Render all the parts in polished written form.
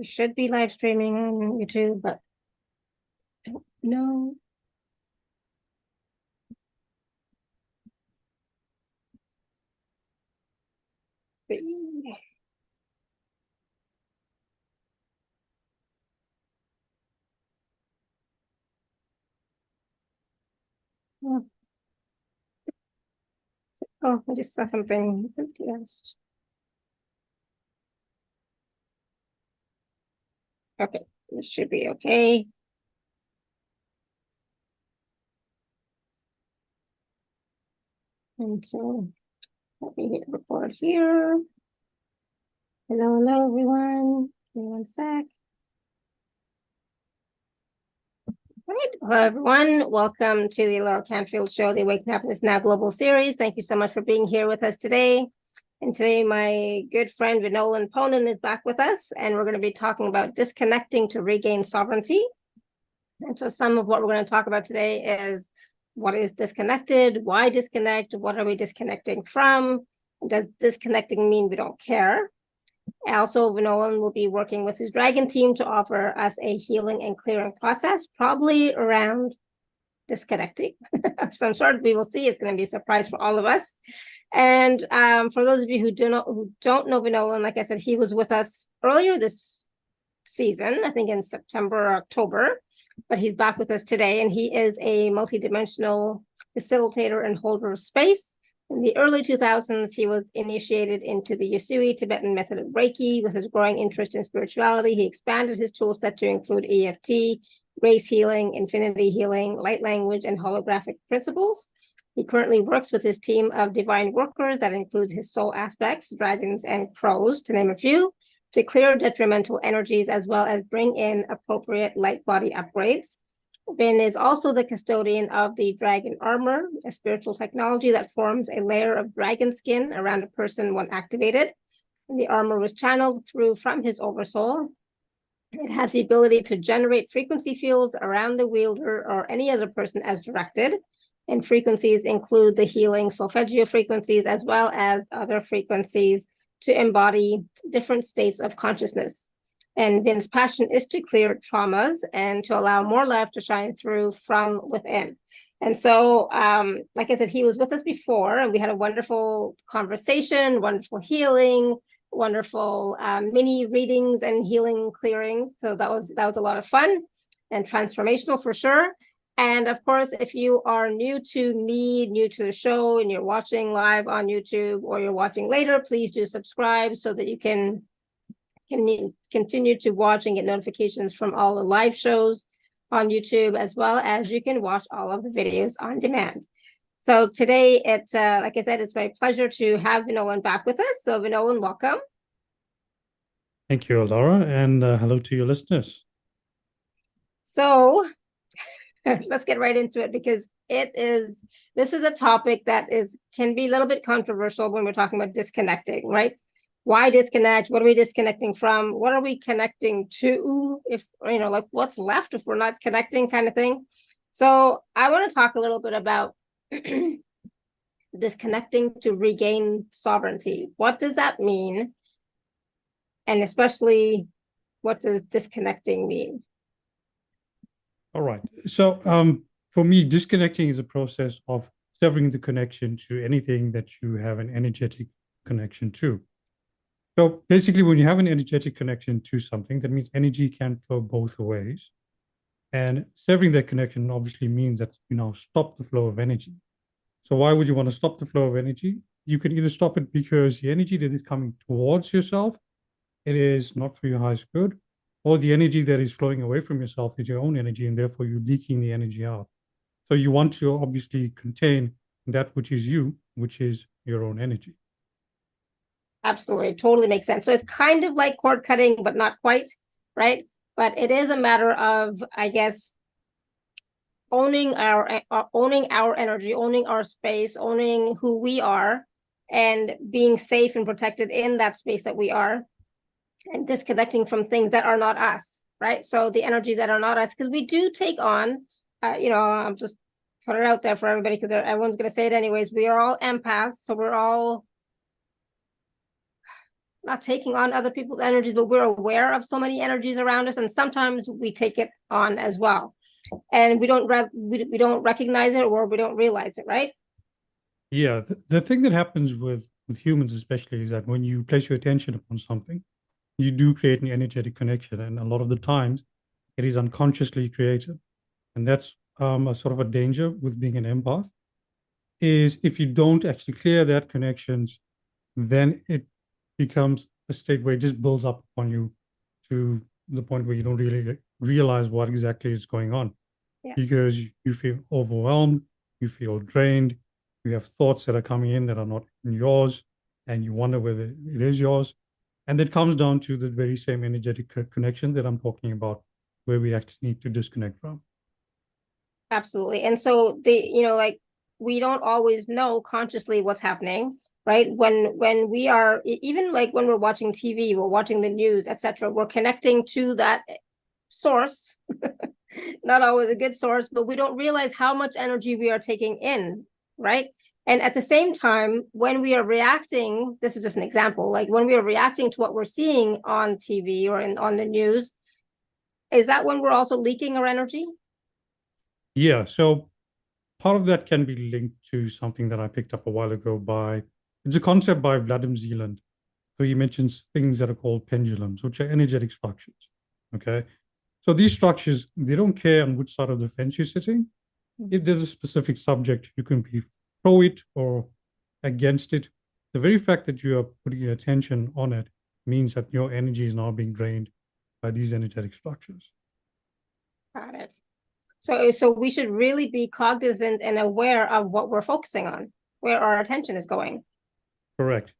It should be live streaming on YouTube, but I don't know. Oh, I just saw something. Yes. Okay, this should be okay. And so let me hit record here. Hello, everyone. Give me one sec. All right. Hello, everyone. Welcome to the Laura Canfield Show, the Awaken Happiness Now Global Series. Thank you so much for being here with us today. And today, my good friend Vinolan Ponnan is back with us, and we're going to be talking about disconnecting to regain sovereignty. And so some of what we're going to talk about today is what is disconnected, why disconnect, what are we disconnecting from, does disconnecting mean we don't care? Also, Vinolan will be working with his dragon team to offer us a healing and clearing process, probably around disconnecting of some sort. We will see. It's going to be a surprise for all of us. And for those of you who don't know Vinolan, like I said, he was with us earlier this season, I think in September or October, but he's back with us today, and he is a multidimensional facilitator and holder of space. In the early 2000s, he was initiated into the Usui Tibetan method of Reiki. With his growing interest in spirituality, he expanded his tool set to include EFT, race healing, infinity healing, light language, and holographic principles. He currently works with his team of divine workers that includes his soul aspects, dragons and crows, to name a few, to clear detrimental energies as well as bring in appropriate light body upgrades. Vin is also the custodian of the Dragon Armour, a spiritual technology that forms a layer of dragon skin around a person when activated. The armor was channeled through from his Oversoul. It has the ability to generate frequency fields around the wielder or any other person as directed. And frequencies include the healing Solfeggio frequencies as well as other frequencies to embody different states of consciousness. And Vin's passion is to clear traumas and to allow more light to shine through from within. And so, like I said, he was with us before, and we had a wonderful conversation, wonderful healing, wonderful mini readings and healing clearings. So that was a lot of fun and transformational for sure. And of course, if you are new to me, new to the show, and you're watching live on YouTube or you're watching later, please do subscribe so that you can continue to watch and get notifications from all the live shows on YouTube, as well as you can watch all of the videos on demand. So today, it's like I said, it's my pleasure to have Vinolan back with us. So Vinolan, welcome. Thank you, Laura, and hello to your listeners. So let's get right into it, because this is a topic that can be a little bit controversial when we're talking about disconnecting, right? Why disconnect? What are we disconnecting from? What are we connecting to? If, like what's left if we're not connecting, kind of thing. So I want to talk a little bit about disconnecting to regain sovereignty. What does that mean? And especially, what does disconnecting mean? All right. So for me, disconnecting is a process of severing the connection to anything that you have an energetic connection to. So basically, when you have an energetic connection to something, that means energy can flow both ways. And severing that connection obviously means that you now stop the flow of energy. So why would you want to stop the flow of energy? You can either stop it because the energy that is coming towards yourself, it is not for your highest good, or the energy that is flowing away from yourself is your own energy, and therefore you're leaking the energy out. So you want to obviously contain that which is you, which is your own energy. Absolutely, totally makes sense. So it's kind of like cord cutting, but not quite, right? But it is a matter of, I guess, owning our energy, owning our space, owning who we are, and being safe and protected in that space that we are, and disconnecting from things that are not us, right? So the energies that are not us, because we do take on, I'm just put it out there for everybody, because everyone's going to say it anyways. We are all empaths, so we're all not taking on other people's energies, but we're aware of so many energies around us, and sometimes we take it on as well, and we don't recognize it, or we don't realize it, right? Yeah, the thing that happens with humans especially is that when you place your attention upon something, you do create an energetic connection, and a lot of the times it is unconsciously created. And that's a sort of a danger with being an empath, is if you don't actually clear that connections, then it becomes a state where it just builds up on you to the point where you don't really realize what exactly is going on. Yeah. Because you feel overwhelmed, you feel drained, you have thoughts that are coming in that are not yours, and you wonder whether it is yours. And that comes down to the very same energetic connection that I'm talking about, where we actually need to disconnect from. Absolutely. And so like, we don't always know consciously what's happening, right? When we are, even like when we're watching TV, we're watching the news, etc., we're connecting to that source, not always a good source, but we don't realize how much energy we are taking in, right? And at the same time, when we are reacting, this is just an example, like when we are reacting to what we're seeing on TV or on the news, is that when we're also leaking our energy? Yeah, so part of that can be linked to something that I picked up a while ago it's a concept by Vladimir Zealand. So he mentions things that are called pendulums, which are energetic structures. Okay. So these structures, they don't care on which side of the fence you're sitting. If there's a specific subject, you can be pro it or against it. The very fact that you are putting your attention on it means that your energy is now being drained by these energetic structures. Got it. So we should really be cognizant and aware of what we're focusing on, where our attention is going. Correct.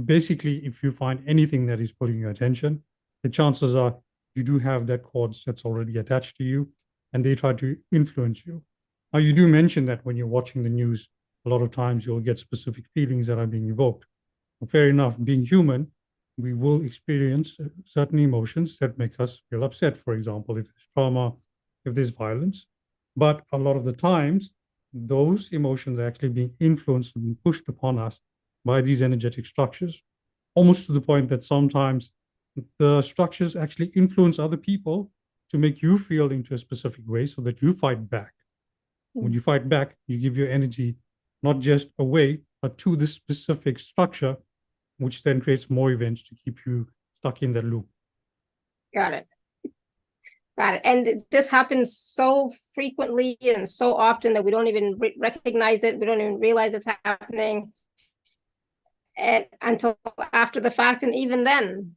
Basically, if you find anything that is putting your attention, the chances are you do have that cord that's already attached to you, and they try to influence you. Now, you do mention that when you're watching the news, a lot of times you'll get specific feelings that are being evoked. Well, fair enough, being human, we will experience certain emotions that make us feel upset, for example, if there's trauma, if there's violence. But a lot of the times, those emotions are actually being influenced and pushed upon us by these energetic structures, almost to the point that sometimes the structures actually influence other people to make you feel into a specific way so that you fight back. When you fight back, you give your energy not just away, but to this specific structure, which then creates more events to keep you stuck in that loop. Got it. Got it. And this happens so frequently and so often that we don't even recognize it. We don't even realize it's happening until after the fact. And even then,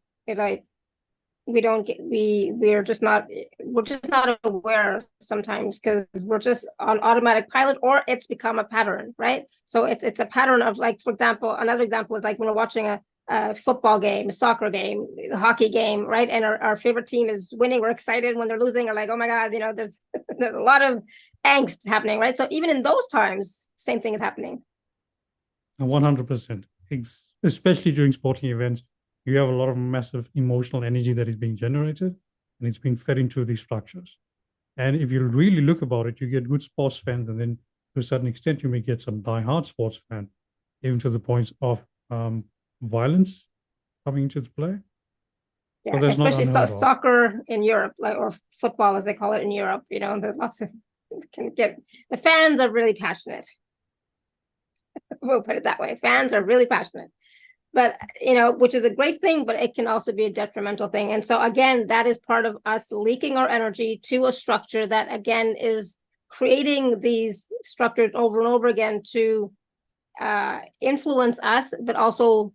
we're just not aware sometimes, because we're just on automatic pilot, or it's become a pattern, right? So it's a pattern of, like, for example, another example is like when we're watching a football game, a soccer game, a hockey game, right? And our favorite team is winning. We're excited. When they're losing, we're like, oh my God, there's a lot of angst happening, right? So even in those times, same thing is happening. 100%. Especially during sporting events, you have a lot of massive emotional energy that is being generated, and it's being fed into these structures. And if you really look about it, you get good sports fans, and then to a certain extent, you may get some die-hard sports fans, even to the point of violence coming into the play. Yeah, so especially soccer in Europe, like, or football as they call it in Europe. There's lots of the fans are really passionate. We'll put it that way. Fans are really passionate. But, which is a great thing, but it can also be a detrimental thing. And so, again, that is part of us leaking our energy to a structure that, again, is creating these structures over and over again to influence us, but also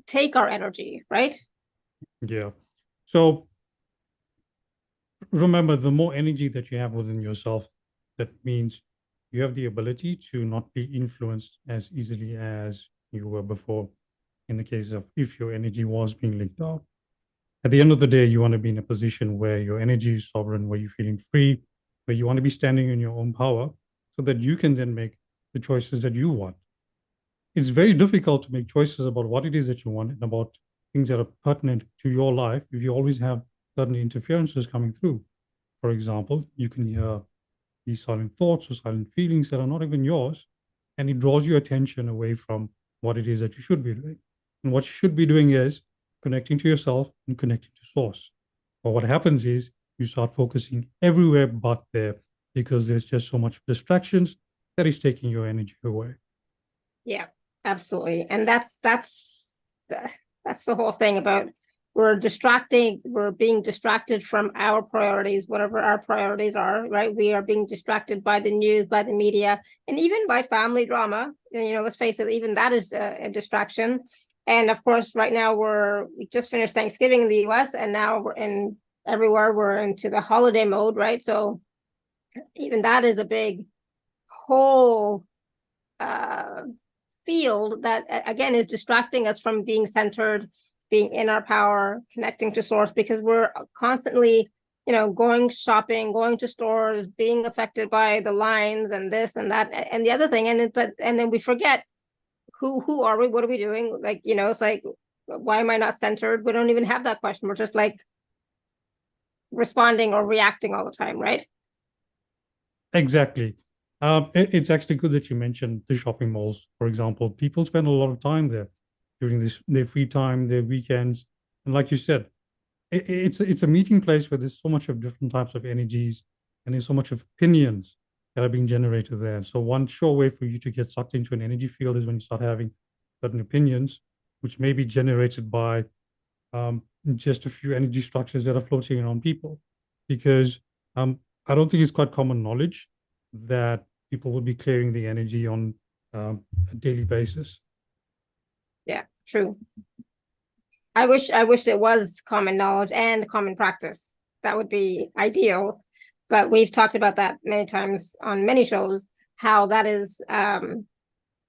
take our energy, right? Yeah. So remember, the more energy that you have within yourself, that means you have the ability to not be influenced as easily as you were before, in the case of if your energy was being leaked out. At the end of the day, you want to be in a position where your energy is sovereign, where you're feeling free, where you want to be standing in your own power, so that you can then make the choices that you want. It's very difficult to make choices about what it is that you want and about things that are pertinent to your life if you always have certain interferences coming through. For example, you can hear these silent thoughts or silent feelings that are not even yours, and it draws your attention away from what it is that you should be doing. And what you should be doing is connecting to yourself and connecting to source. But what happens is you start focusing everywhere but there, because there's just so much distractions that is taking your energy away. Yeah, absolutely. And that's the whole thing about we're being distracted from our priorities, whatever our priorities are, right? We are being distracted by the news, by the media, and even by family drama. And, let's face it, even that is a distraction. And of course, right now we just finished Thanksgiving in the US, and now we're into the holiday mode, right? So even that is a big whole field that again is distracting us from being centered, being in our power, connecting to source, because we're constantly going shopping, going to stores, being affected by the lines and this and that and the other thing, and then we forget who are we, what are we doing, it's like, why am I not centered? We don't even have that question. We're just like responding or reacting all the time, right? Exactly. It's actually good that you mentioned the shopping malls, for example. People spend a lot of time there during their free time, their weekends. And like you said, it's a meeting place where there's so much of different types of energies, and there's so much of opinions that are being generated there. So one sure way for you to get sucked into an energy field is when you start having certain opinions, which may be generated by just a few energy structures that are floating around people. Because I don't think it's quite common knowledge that people will be clearing the energy on a daily basis. Yeah, true. I wish it was common knowledge and common practice. That would be ideal. But we've talked about that many times on many shows, how that is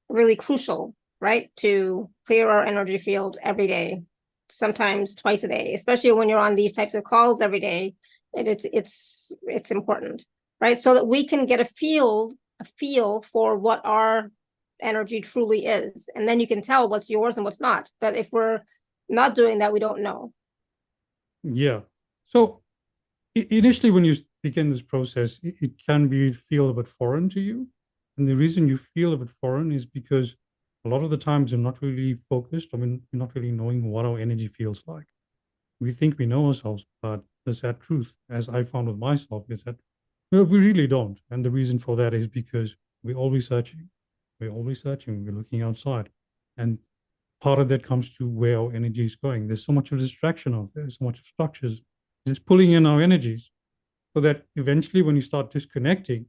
really crucial, right? To clear our energy field every day, sometimes twice a day, especially when you're on these types of calls every day. It's important, right? So that we can get a feel for what our energy truly is. And then you can tell what's yours and what's not. But if we're not doing that, we don't know. Yeah. So initially, when you begin this process, it can feel a bit foreign to you. And the reason you feel a bit foreign is because a lot of the times you're not really focused. I mean, you're not really knowing what our energy feels like. We think we know ourselves, but the sad truth, as I found with myself, is that we really don't. And the reason for that is because we're always searching. We're always searching. We're looking outside. And part of that comes to where our energy is going. There's so much of distraction out there, so much of structures just pulling in our energies, so that eventually when you start disconnecting,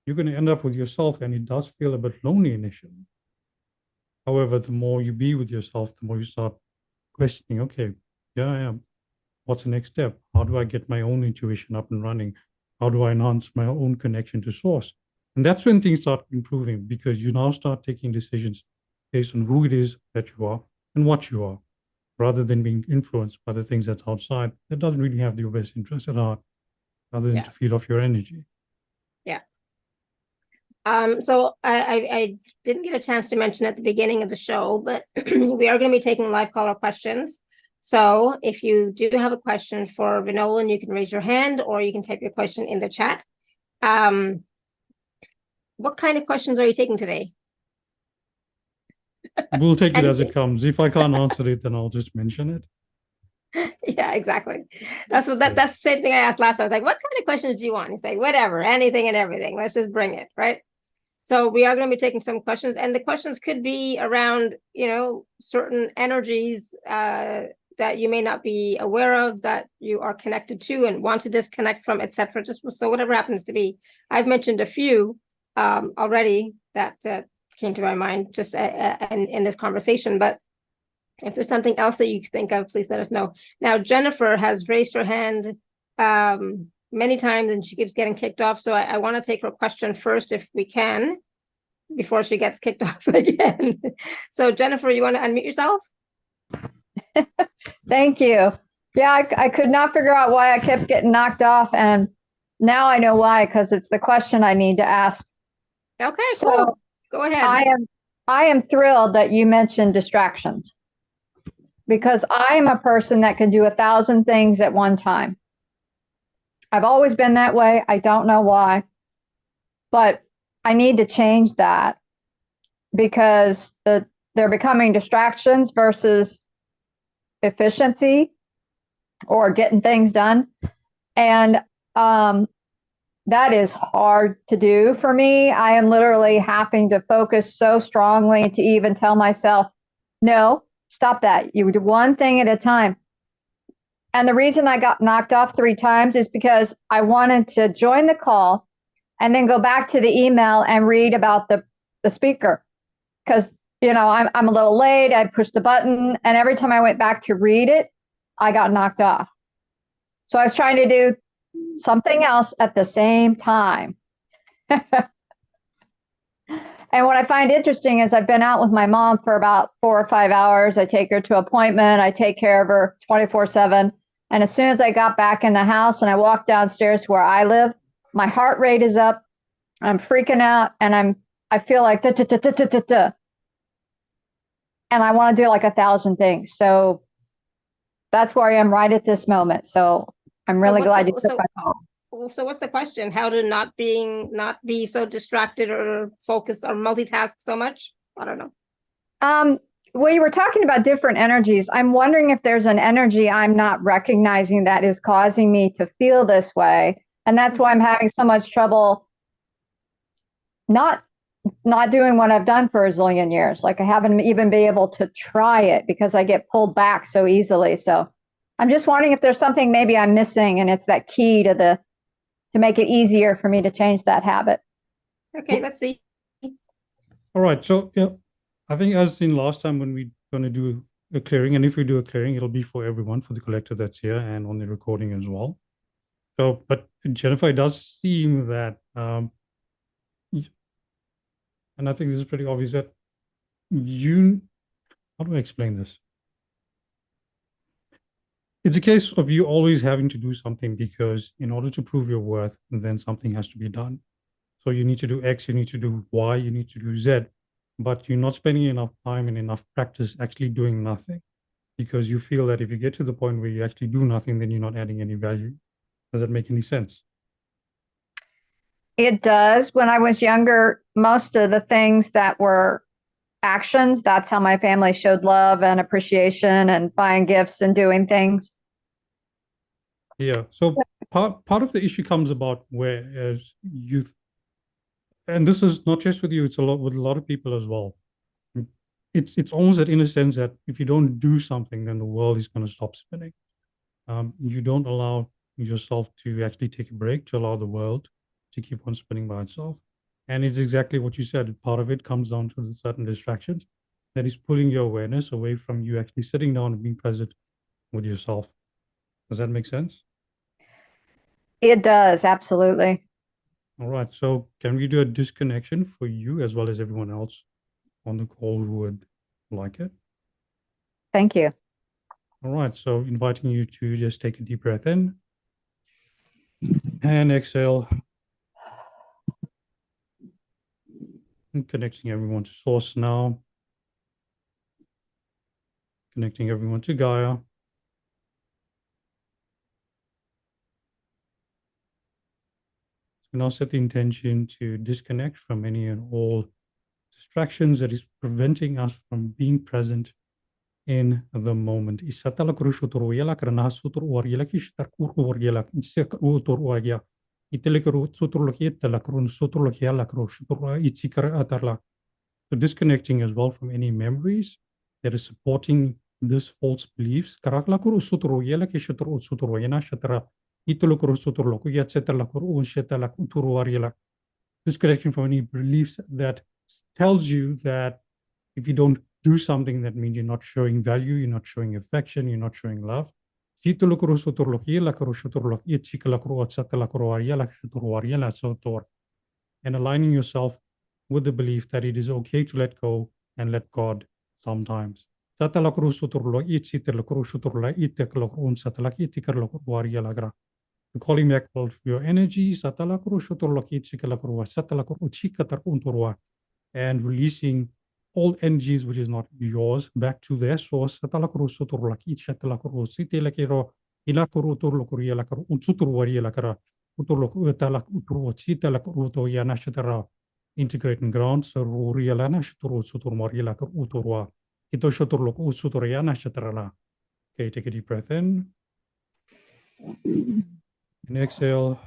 you're going to end up with yourself, and it does feel a bit lonely initially. However, the more you be with yourself, the more you start questioning, okay, yeah, I am. What's the next step? How do I get my own intuition up and running? How do I enhance my own connection to source? And that's when things start improving, because you now start taking decisions based on who it is that you are and what you are, rather than being influenced by the things that's outside that doesn't really have your best interest at heart, other than to feed off your energy. Yeah. So I didn't get a chance to mention at the beginning of the show, but we are going to be taking live caller questions. So if you do have a question for Vinolan, you can raise your hand, or you can type your question in the chat. What kind of questions are you taking today? We'll take it as it comes. If I can't answer it, then I'll just mention it. Yeah, exactly. That's the same thing I asked last time. I was like, what kind of questions do you want? He's like, whatever, anything and everything. Let's just bring it, right? So we are going to be taking some questions, and the questions could be around, certain energies that you may not be aware of, that you are connected to and want to disconnect from, etc. Just so whatever happens to be. I've mentioned a few already that came to my mind just in this conversation, but if there's something else that you think of, please let us know. Now, Jennifer has raised her hand many times, and she keeps getting kicked off. So I want to take her question first, if we can, before she gets kicked off again. So Jennifer, you want to unmute yourself? Thank you. Yeah, I could not figure out why I kept getting knocked off, and now I know why, because it's the question I need to ask. Okay, so cool. Go ahead. I am thrilled that you mentioned distractions, because I'm a person that can do 1,000 things at one time. I've always been that way. I don't know why, but I need to change that, because the they're becoming distractions versus efficiency or getting things done. And that is hard to do for me. I am literally having to focus so strongly to even tell myself, no, stop that. You do one thing at a time. And the reason I got knocked off 3 times is because I wanted to join the call and then go back to the email and read about the speaker. Because, you know, I'm a little late. I pushed the button. And every time I went back to read it, I got knocked off. So I was trying to do something else at the same time. And what I find interesting is I've been out with my mom for about 4 or 5 hours. I take her to an appointment. I take care of her 24/7. And as soon as I got back in the house and I walked downstairs to where I live, my heart rate is up. I'm freaking out, and I feel like da, da, da, da, da, da, da. And I want to do like 1,000 things. So that's where I am right at this moment. So I'm really glad you took my call. So what's the question? How to not be so distracted or focus or multitask so much? I don't know. Well, you were talking about different energies. I'm wondering if there's an energy I'm not recognizing that is causing me to feel this way. And that's why I'm having so much trouble not doing what I've done for a zillion years. Like I haven't even been able to try it because I get pulled back so easily. So I'm just wondering if there's something maybe I'm missing, and it's that key to make it easier for me to change that habit. Okay, let's see. All right. So yeah, I think as in last time when we're going to do a clearing, and if we do a clearing, it'll be for everyone, for the collective that's here and on the recording as well. So, but Jennifer, it does seem that, and I think this is pretty obvious, that how do I explain this? It's a case of you always having to do something, because in order to prove your worth, then something has to be done. So you need to do X, you need to do Y, you need to do Z, but you're not spending enough time and enough practice actually doing nothing, because you feel that if you get to the point where you actually do nothing, then you're not adding any value. Does that make any sense? It does. When I was younger, most of the things that were actions, that's how my family showed love and appreciation, and buying gifts and doing things. Yeah. So part of the issue comes about where as youth, and this is not just with you, it's a lot with a lot of people as well. It's almost that, in a sense, that if you don't do something, then the world is going to stop spinning. You don't allow yourself to actually take a break, to allow the world to keep on spinning by itself. And it's exactly what you said. Part of it comes down to the certain distractions that is pulling your awareness away from you actually sitting down and being present with yourself. Does that make sense? It does, absolutely. All right. So can we do a disconnection for you as well as everyone else on the call who would like it? Thank you. All right. So inviting you to just take a deep breath in and exhale. And connecting everyone to Source now. Connecting everyone to Gaia. So now set the intention to disconnect from any and all distractions that is preventing us from being present in the moment. So disconnecting as well from any memories that is supporting this false beliefs. Disconnecting from any beliefs that tells you that if you don't do something, that means you're not showing value, you're not showing affection, you're not showing love. And aligning yourself with the belief that it is okay to let go and let God sometimes. Calling back all of your energy and releasing all energies which is not yours back to their source. integrate and ground. So Rialana Shuturu Sutur Morila Uturwa. Kito Shuturlok Usuturiana Shatarala. Okay, take a deep breath in. And exhale.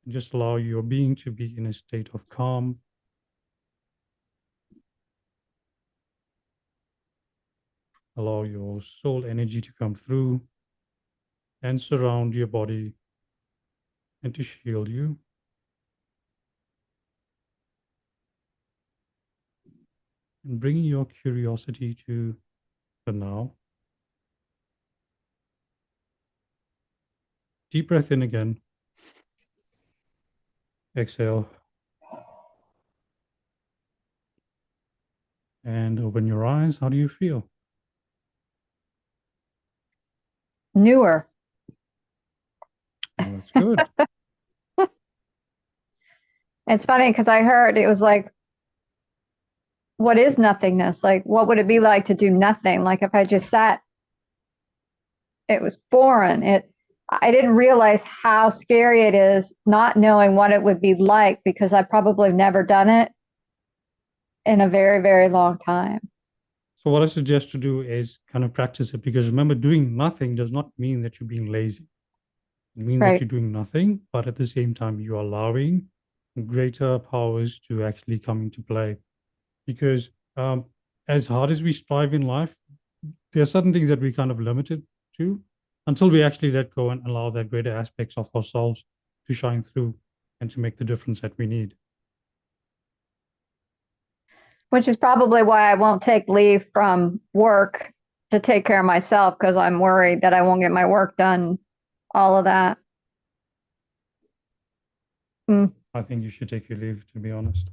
Just allow your being to be in a state of calm. Allow your soul energy to come through and surround your body and to shield you. And bringing your curiosity to the now. Deep breath in again. Exhale. And open your eyes. How do you feel? Newer. Well, that's good. It's funny because I heard it was like, what is nothingness? Like, what would it be like to do nothing? Like if I just sat, it was foreign. I didn't realize how scary it is not knowing what it would be like because I've probably never done it in a very, very long time. So what I suggest to do is kind of practice it, because remember, doing nothing does not mean that you're being lazy. It means that you're doing nothing, but at the same time, you're allowing greater powers to actually come into play. Because as hard as we strive in life, there are certain things that we kind of limited to until we actually let go and allow that greater aspects of ourselves to shine through and to make the difference that we need. Which is probably why I won't take leave from work to take care of myself, because I'm worried that I won't get my work done, all of that. I think you should take your leave, to be honest.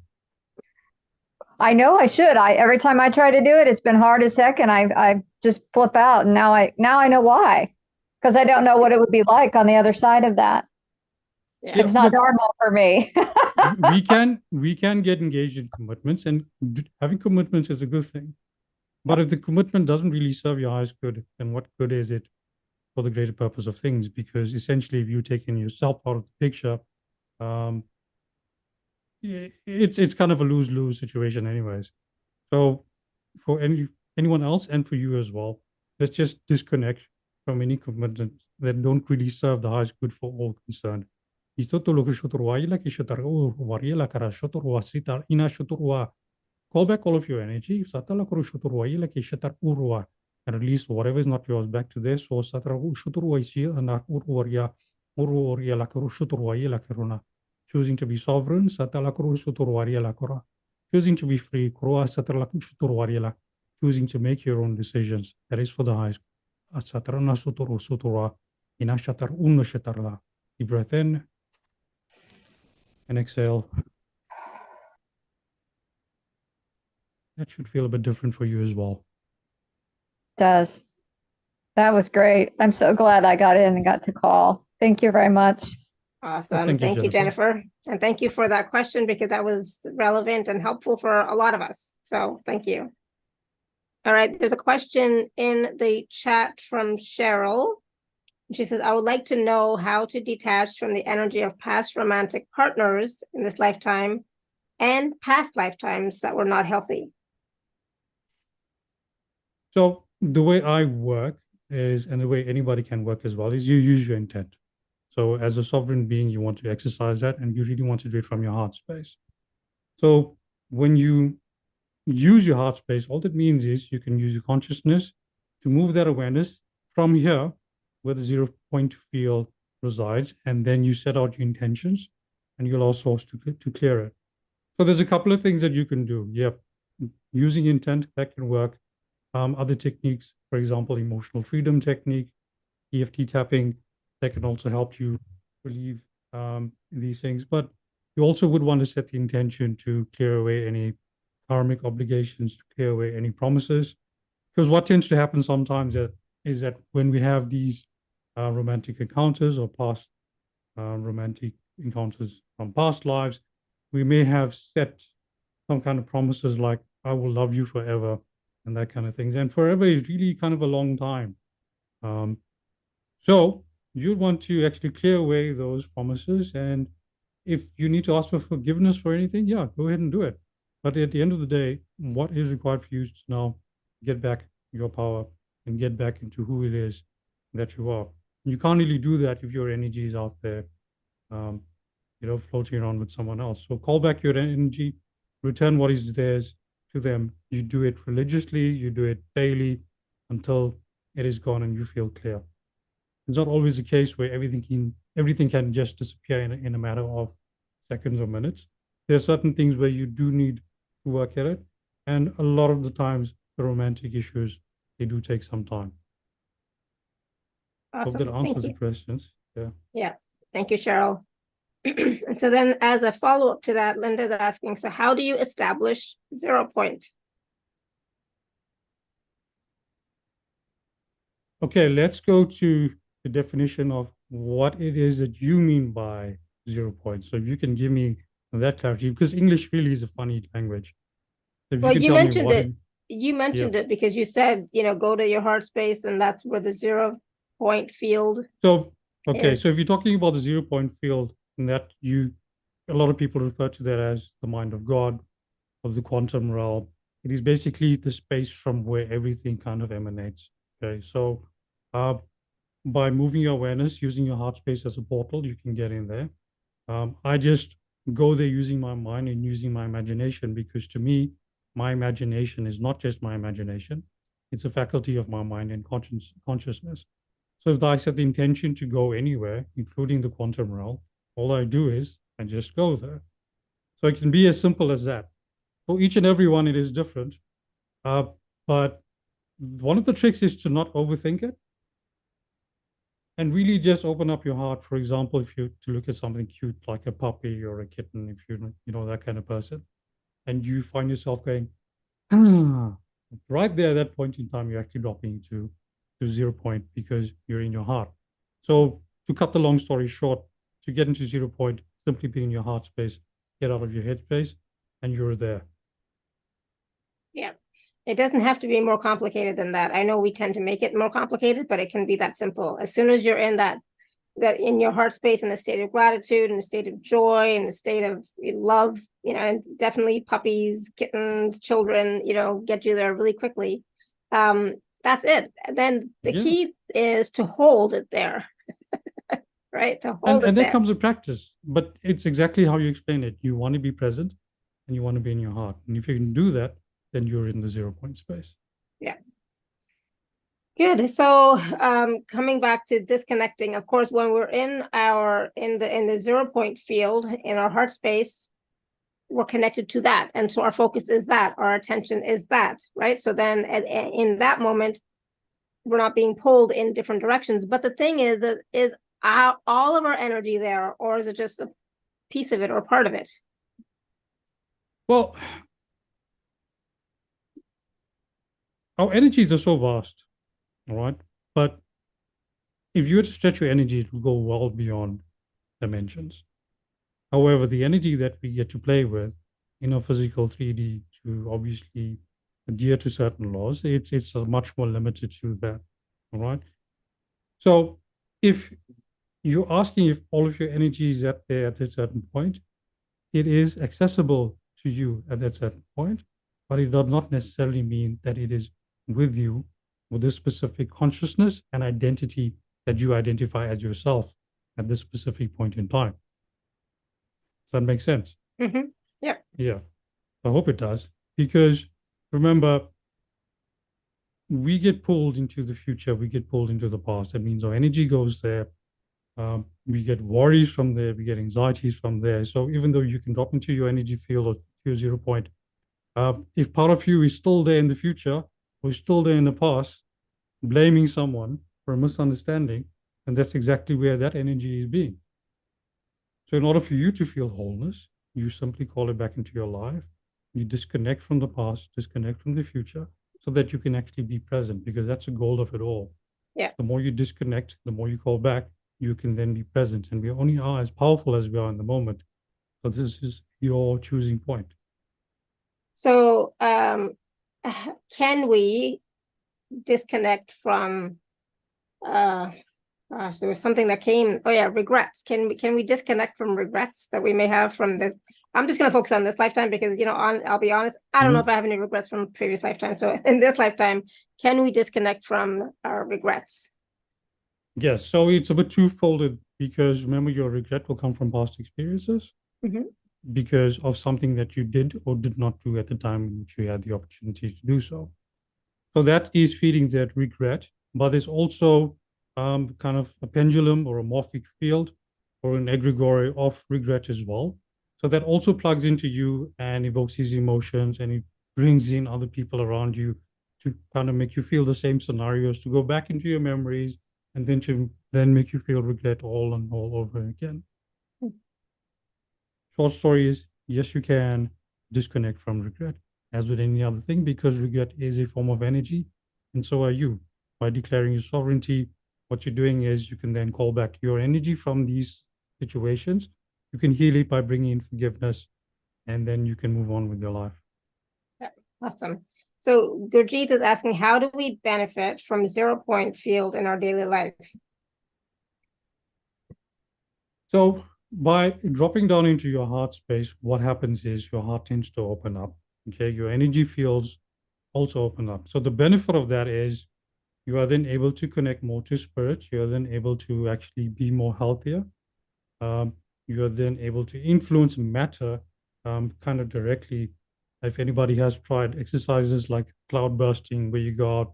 I know I should. Every time I try to do it, it's been hard as heck, and I just flip out. And now I know why, because I don't know what it would be like on the other side of that. Yeah. It's not normal for me. we can get engaged in commitments, and having commitments is a good thing. But if the commitment doesn't really serve your highest good, then what good is it for the greater purpose of things? Because essentially, if you're taking yourself out of the picture, it's kind of a lose-lose situation anyways. So for anyone else and for you as well, let's just disconnect from any commitments that don't really serve the highest good for all concerned. Call back all of your energy and release whatever is not yours back to this. Choosing to be sovereign, choosing to be free, choosing to make your own decisions. That is for the highest. Deep breath in and exhale. That should feel a bit different for you as well. Does. That was great. I'm so glad I got in and got to call. Thank you very much. Awesome. Thank you, Jennifer. And thank you for that question, because that was relevant and helpful for a lot of us. So thank you. All right. There's a question in the chat from Cheryl. She says, I would like to know how to detach from the energy of past romantic partners in this lifetime and past lifetimes that were not healthy. So the way I work is, and the way anybody can work as well, is you use your intent. So as a sovereign being, you want to exercise that, and you really want to do it from your heart space. So when you use your heart space, all that means is you can use your consciousness to move that awareness from here, where the 0 point field resides, and then you set out your intentions, and you'll allow source to clear it. So there's a couple of things that you can do. Yeah, using intent, that can work. Other techniques, for example, emotional freedom technique, EFT tapping, that can also help you relieve these things. But you also would want to set the intention to clear away any karmic obligations, to clear away any promises. Because what tends to happen sometimes is that when we have these romantic encounters or past romantic encounters from past lives, we may have set some kind of promises like, I will love you forever, and that kind of things. And forever is really kind of a long time. So you want to actually clear away those promises. And if you need to ask for forgiveness for anything, yeah, go ahead and do it. But at the end of the day, what is required for you to now get back your power and get back into who it is that you are. You can't really do that if your energy is out there, um, floating around with someone else. So call back your energy, return what is theirs to them. You do it religiously, you do it daily until it is gone and you feel clear. It's not always the case where everything can just disappear in a matter of seconds or minutes. There are certain things where you do need to work at it. And a lot of the times, the romantic issues, they do take some time. Hope Awesome. that Thank answers the you. questions. Yeah. Yeah. Thank you, Cheryl. And so then as a follow-up to that, Linda's asking, so how do you establish 0 point? Okay, let's go to the definition of what it is that you mean by 0 point. So if you can give me that clarity, because English really is a funny language. So if Well, you can you tell me mentioned what it. You mentioned it because you said, go to your heart space, and that's where the 0 point field So, okay, is. so if you're talking about the 0 point field, and that a lot of people refer to that as the mind of God, of the quantum realm. It is basically the space from where everything kind of emanates. Okay, so by moving your awareness, using your heart space as a portal, you can get in there. I just go there using my mind and using my imagination, because to me, my imagination is not just my imagination, it's a faculty of my mind and consciousness. So if I set the intention to go anywhere, including the quantum realm, all I do is I just go there. So it can be as simple as that. For each and every one, it is different. But one of the tricks is to not overthink it and really just open up your heart. For example, if you to look at something cute like a puppy or a kitten, if you know that kind of person, and you find yourself going, right there at that point in time, you're actually dropping to 0 point because you're in your heart. So to cut the long story short, to get into 0 point, simply be in your heart space, get out of your head space, and you're there. Yeah. It doesn't have to be more complicated than that. I know we tend to make it more complicated, but it can be that simple. As soon as you're in that in your heart space, in a state of gratitude, in a state of joy, in a state of love, and definitely puppies, kittens, children, get you there really quickly. That's it. And then the key is to hold it there. Right? To hold it and there. that comes with practice, but it's exactly how you explain it. You want to be present and you want to be in your heart. And if you can do that, then you're in the 0 point space. Yeah. Good. So coming back to disconnecting, of course, when we're in the 0 point field in our heart space, we're connected to that. And so our focus is that, our attention is that, right? So then in that moment, we're not being pulled in different directions. But the thing is all of our energy there, or is it just a piece of it or part of it? Well, our energies are so vast, all right? But if you were to stretch your energy, it will go well beyond dimensions. However, the energy that we get to play with in a physical 3D to obviously adhere to certain laws, it's much more limited to that, all right? So if you're asking if all of your energy is there at a certain point, it is accessible to you at that certain point, but it does not necessarily mean that it is with you with this specific consciousness and identity that you identify as yourself at this specific point in time. Does that make sense? Mm-hmm. Yeah. Yeah, I hope it does. Because remember, we get pulled into the future, we get pulled into the past. That means our energy goes there. We get worries from there, we get anxieties from there. So even though you can drop into your energy field or your 0 point, if part of you is still there in the future or still there in the past, blaming someone for a misunderstanding, and that's exactly where that energy is being. So in order for you to feel wholeness, you simply call it back into your life. You disconnect from the past, disconnect from the future, so that you can actually be present, because that's the goal of it all. Yeah. The more you disconnect, the more you call back, you can then be present. And we only are as powerful as we are in the moment. So this is your choosing point. So can we disconnect from Gosh, there was something that came. Oh yeah, regrets. Can we disconnect from regrets that we may have from the? I'm just going to focus on this lifetime because I'll be honest. I don't know if I have any regrets from previous lifetime. So in this lifetime, can we disconnect from our regrets? Yes, so it's a bit twofolded because remember your regret will come from past experiences because of something that you did or did not do at the time in which you had the opportunity to do so. So that is feeding that regret, but there's also kind of a pendulum or a morphic field or an egregore of regret as well. So that also plugs into you and evokes these emotions and it brings in other people around you to kind of make you feel the same scenarios, to go back into your memories and then to then make you feel regret all and all over again. Short story is, yes, you can disconnect from regret as with any other thing because regret is a form of energy and so are you. By declaring your sovereignty, what you're doing is you can then call back your energy from these situations. You can heal it by bringing in forgiveness and then you can move on with your life. Awesome. So Gurjeet is asking, how do we benefit from 0-point field in our daily life? So by dropping down into your heart space, what happens is your heart tends to open up. Okay, your energy fields also open up. So the benefit of that is you are then able to connect more to spirit. You are then able to actually be more healthier. You are then able to influence matter kind of directly. If anybody has tried exercises like cloud bursting, where you go out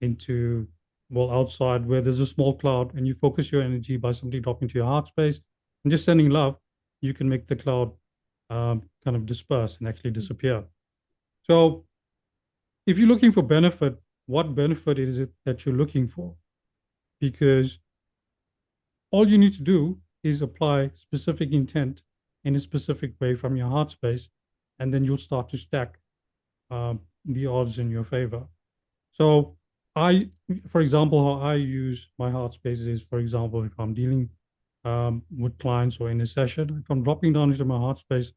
into, well, outside where there's a small cloud and you focus your energy by simply dropping to your heart space and just sending love, you can make the cloud kind of disperse and actually disappear. So if you're looking for benefit, what benefit is it that you're looking for? Because all you need to do is apply specific intent in a specific way from your heart space, and then you'll start to stack the odds in your favor. So for example, how I use my heart space is, for example, if I'm dealing with clients or in a session, if I'm dropping down into my heart space,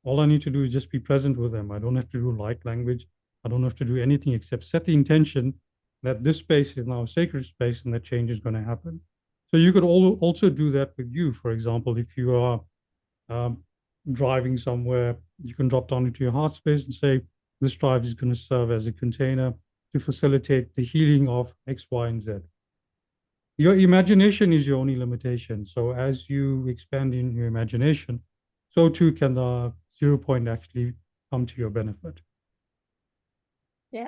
all I need to do is just be present with them. I don't have to do light language. I don't have to do anything except set the intention that this space is now a sacred space and that change is going to happen. So you could also do that with you. For example, if you are driving somewhere, you can drop down into your heart space and say, this drive is going to serve as a container to facilitate the healing of X, Y, and Z. Your imagination is your only limitation. So as you expand in your imagination, so too can the 0-point actually come to your benefit. Yeah,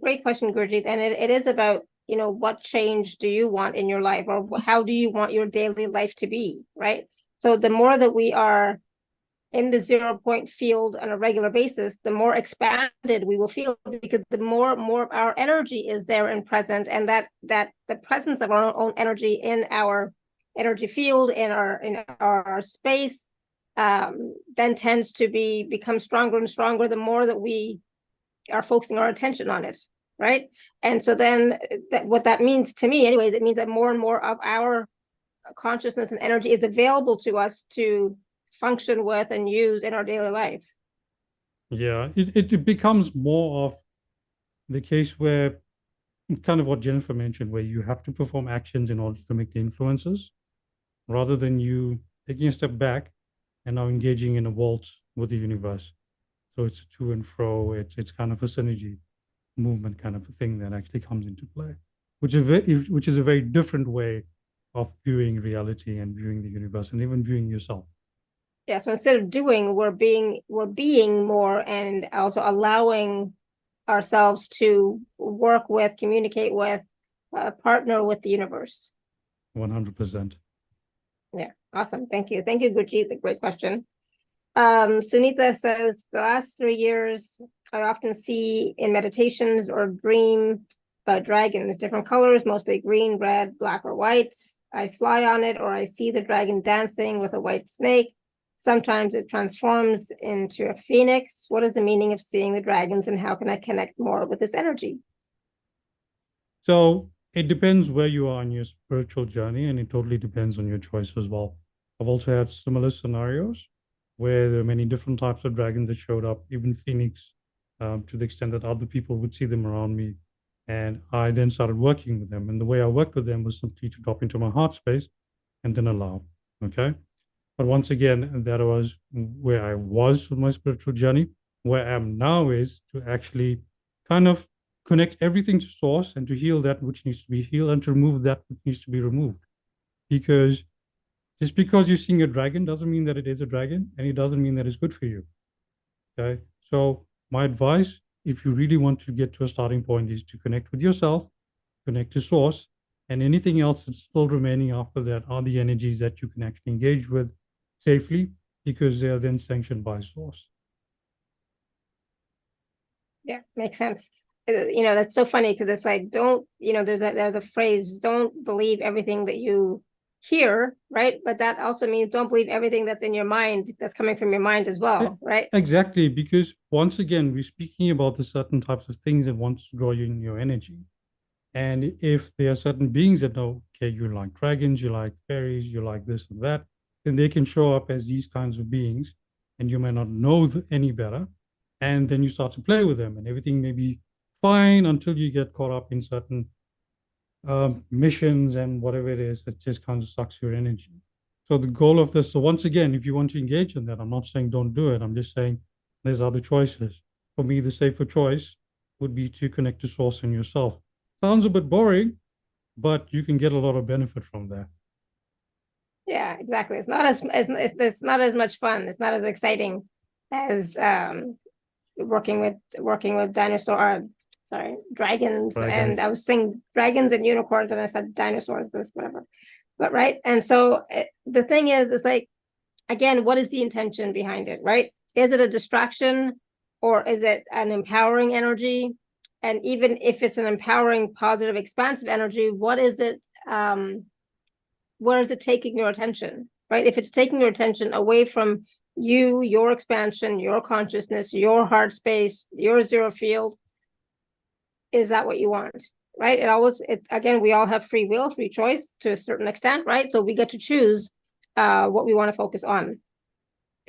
great question, Gurjeet. And it is about, what change do you want in your life, or how do you want your daily life to be, right? So the more that we are in the 0-point field on a regular basis, the more expanded we will feel, because the more our energy is there and present, and that the presence of our own energy in our energy field, in our space, then tends to become stronger and stronger the more that we are focusing our attention on it, right? And so then what that means to me, anyways, it means that more and more of our consciousness and energy is available to us to function with and use in our daily life. Yeah, it becomes more of the case where, kind of what Jennifer mentioned, where you have to perform actions in order to make the influences, rather than you taking a step back and now engaging in a waltz with the universe. So it's to and fro. It's kind of a synergy movement kind of a thing that actually comes into play, which is a very different way of viewing reality and viewing the universe and even viewing yourself. Yeah, so instead of doing, we're being more, and also allowing ourselves to work with, communicate with, partner with the universe. 100%. Yeah, awesome. Thank you, Gurjeet. A great question. Sunita says, the last 3 years, I often see in meditations or dream about dragons, different colors, mostly green, red, black, or white. I fly on it, or I see the dragon dancing with a white snake. Sometimes it transforms into a phoenix. What is the meaning of seeing the dragons, and how can I connect more with this energy? So it depends where you are on your spiritual journey, and it totally depends on your choice as well. I've also had similar scenarios where there are many different types of dragons that showed up, even phoenix, to the extent that other people would see them around me. And I then started working with them. And the way I worked with them was simply to drop into my heart space and then allow. Okay. But once again, that was where I was with my spiritual journey. Where I am now is to actually kind of connect everything to source and to heal that which needs to be healed and to remove that which needs to be removed. Because just because you're seeing a dragon doesn't mean that it is a dragon, and it doesn't mean that it's good for you. Okay. So my advice, if you really want to get to a starting point, is to connect with yourself, connect to source, and anything else that's still remaining after that are the energies that you can actually engage with safely, because they are then sanctioned by source. Yeah, makes sense. That's so funny because it's like, don't, there's a phrase, don't believe everything that you hear, right? But that also means don't believe everything that's in your mind, that's coming from your mind as well, right? Exactly, because once again, we're speaking about the certain types of things that want to draw you in your energy. And if there are certain beings that know, okay, you like dragons, you like fairies, you like this and that, then they can show up as these kinds of beings, and you may not know any better. And then you start to play with them, and everything may be fine until you get caught up in certain missions and whatever it is that just kind of sucks your energy. So the goal of this, so once again, if you want to engage in that, I'm not saying don't do it. I'm just saying there's other choices. For me, the safer choice would be to connect to source and yourself. Sounds a bit boring, but you can get a lot of benefit from that. Yeah, exactly. It's not it's not as much fun. It's not as exciting as working with dragons. And I was saying dragons and unicorns, and I said dinosaurs, this whatever. But right. And so the thing is like, again, what is the intention behind it, right? Is it a distraction, or is it an empowering energy? And even if it's an empowering, positive, expansive energy, what is it? Where is it taking your attention, right? If it's taking your attention away from you, your expansion, your consciousness, your heart space, your zero field, is that what you want, right? Again, we all have free will, free choice to a certain extent, right? So we get to choose what we want to focus on.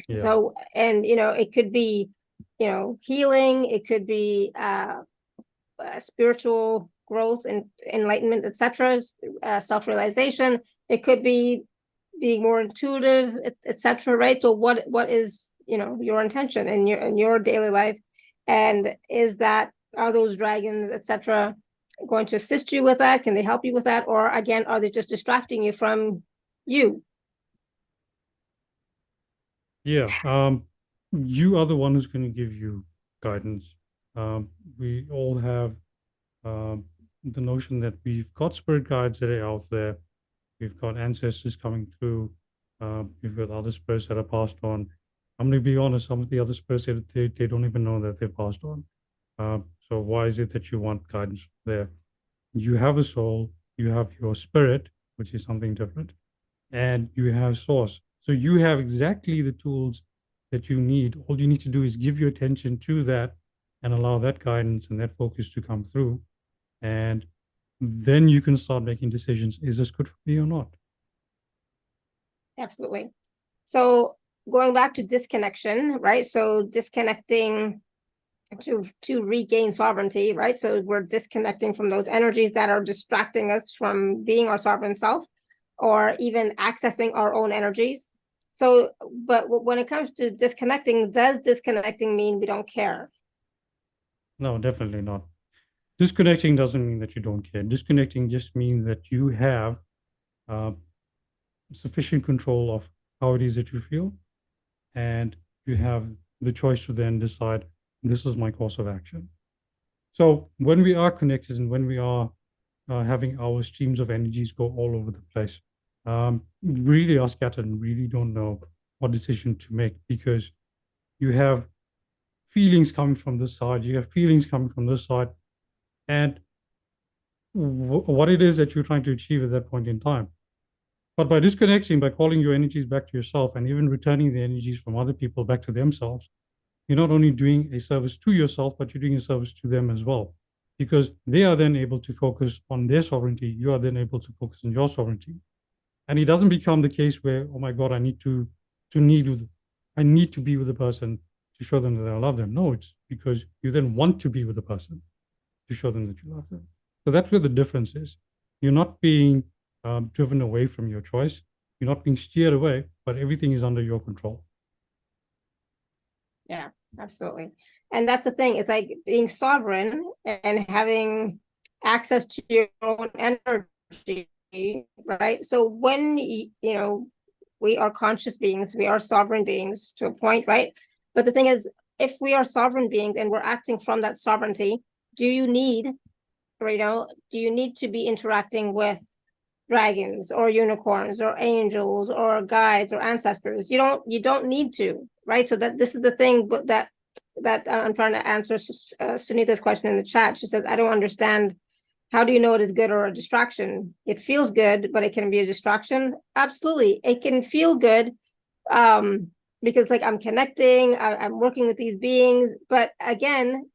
Yeah. So, and, it could be, healing, it could be spiritual growth and enlightenment, etc., self-realization. It could be being more intuitive, etc., right? So what is, your intention in your daily life, and are those dragons, etc., going to assist you with that? Can they help you with that? Or again, are they just distracting you from you? Yeah. You are the one who's going to give you guidance. We all have the notion that we've got spirit guides that are out there. We've got ancestors coming through. We've got other spirits that are passed on. I'm going to be honest, some of the other spirits, they don't even know that they're passed on. So why is it that you want guidance there? You have a soul, you have your spirit, which is something different, and you have source. So you have exactly the tools that you need. All you need to do is give your attention to that and allow that guidance and that focus to come through. And then you can start making decisions. Is this good for me or not? Absolutely. So going back to disconnection, right? So disconnecting to regain sovereignty, right? So we're disconnecting from those energies that are distracting us from being our sovereign self, or even accessing our own energies. So, but when it comes to disconnecting, does disconnecting mean we don't care? No, definitely not. Disconnecting doesn't mean that you don't care. Disconnecting just means that you have sufficient control of how it is that you feel, and you have the choice to then decide, this is my course of action. So when we are connected and when we are having our streams of energies go all over the place, really are scattered and really don't know what decision to make, because you have feelings coming from this side, you have feelings coming from this side, and what it is that you're trying to achieve at that point in time. But by disconnecting, by calling your energies back to yourself and even returning the energies from other people back to themselves, you're not only doing a service to yourself, but you're doing a service to them as well, because they are then able to focus on their sovereignty. You are then able to focus on your sovereignty. And it doesn't become the case where, oh my God, I need to be with the person to show them that I love them. No, it's because you then want to be with the person to to show them that you love them. So that's where the difference is. You're not being driven away from your choice. You're not being steered away, but everything is under your control. Yeah, absolutely. And that's the thing. It's like being sovereign and having access to your own energy, right? So when, we are conscious beings, we are sovereign beings to a point, right? But the thing is, if we are sovereign beings and we're acting from that sovereignty, do you need to be interacting with dragons or unicorns or angels or guides or ancestors? You don't need to, right? So this is the thing, but that I'm trying to answer Sunita's question in the chat. She says, I don't understand. How do you know it is good or a distraction? It feels good, but it can be a distraction. Absolutely. It can feel good because like I'm connecting, I'm working with these beings. But again,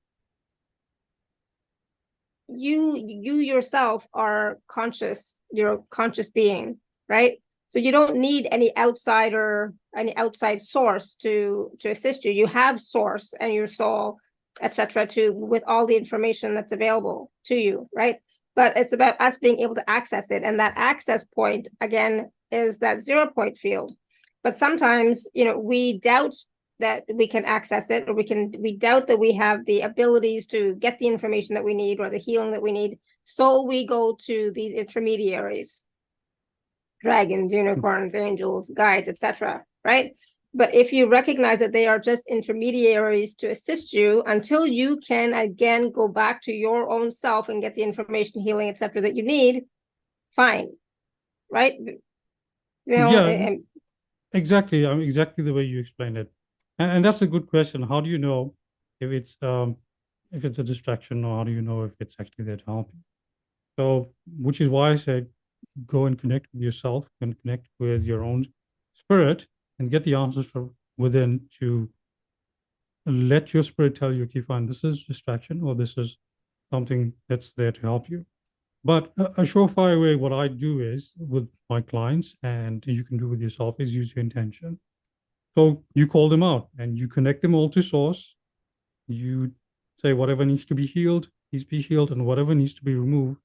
you yourself are conscious. You're a conscious being, right? So you don't need any outside source to assist you. You have source and your soul, etc., with all the information that's available to you, right? But it's about us being able to access it, and that access point again is that 0 point field. But sometimes, we doubt that we can access it, or we doubt that we have the abilities to get the information that we need or the healing that we need. So we go to these intermediaries, dragons, unicorns, angels, guides, etc., right? But if you recognize that they are just intermediaries to assist you until you can again go back to your own self and get the information, healing, etc., that you need, fine, right? Yeah, exactly. Exactly the way you explained it, and that's a good question. How do you know if it's a distraction, or how do you know if it's actually there to help you? So, which is why I said, go and connect with yourself and connect with your own spirit and get the answers from within, to let your spirit tell you, okay, fine, this is distraction, or this is something that's there to help you. But a surefire way, what I do is with my clients, and you can do with yourself, is use your intention. So you call them out and you connect them all to source. You say whatever needs to be healed, please be healed, and whatever needs to be removed,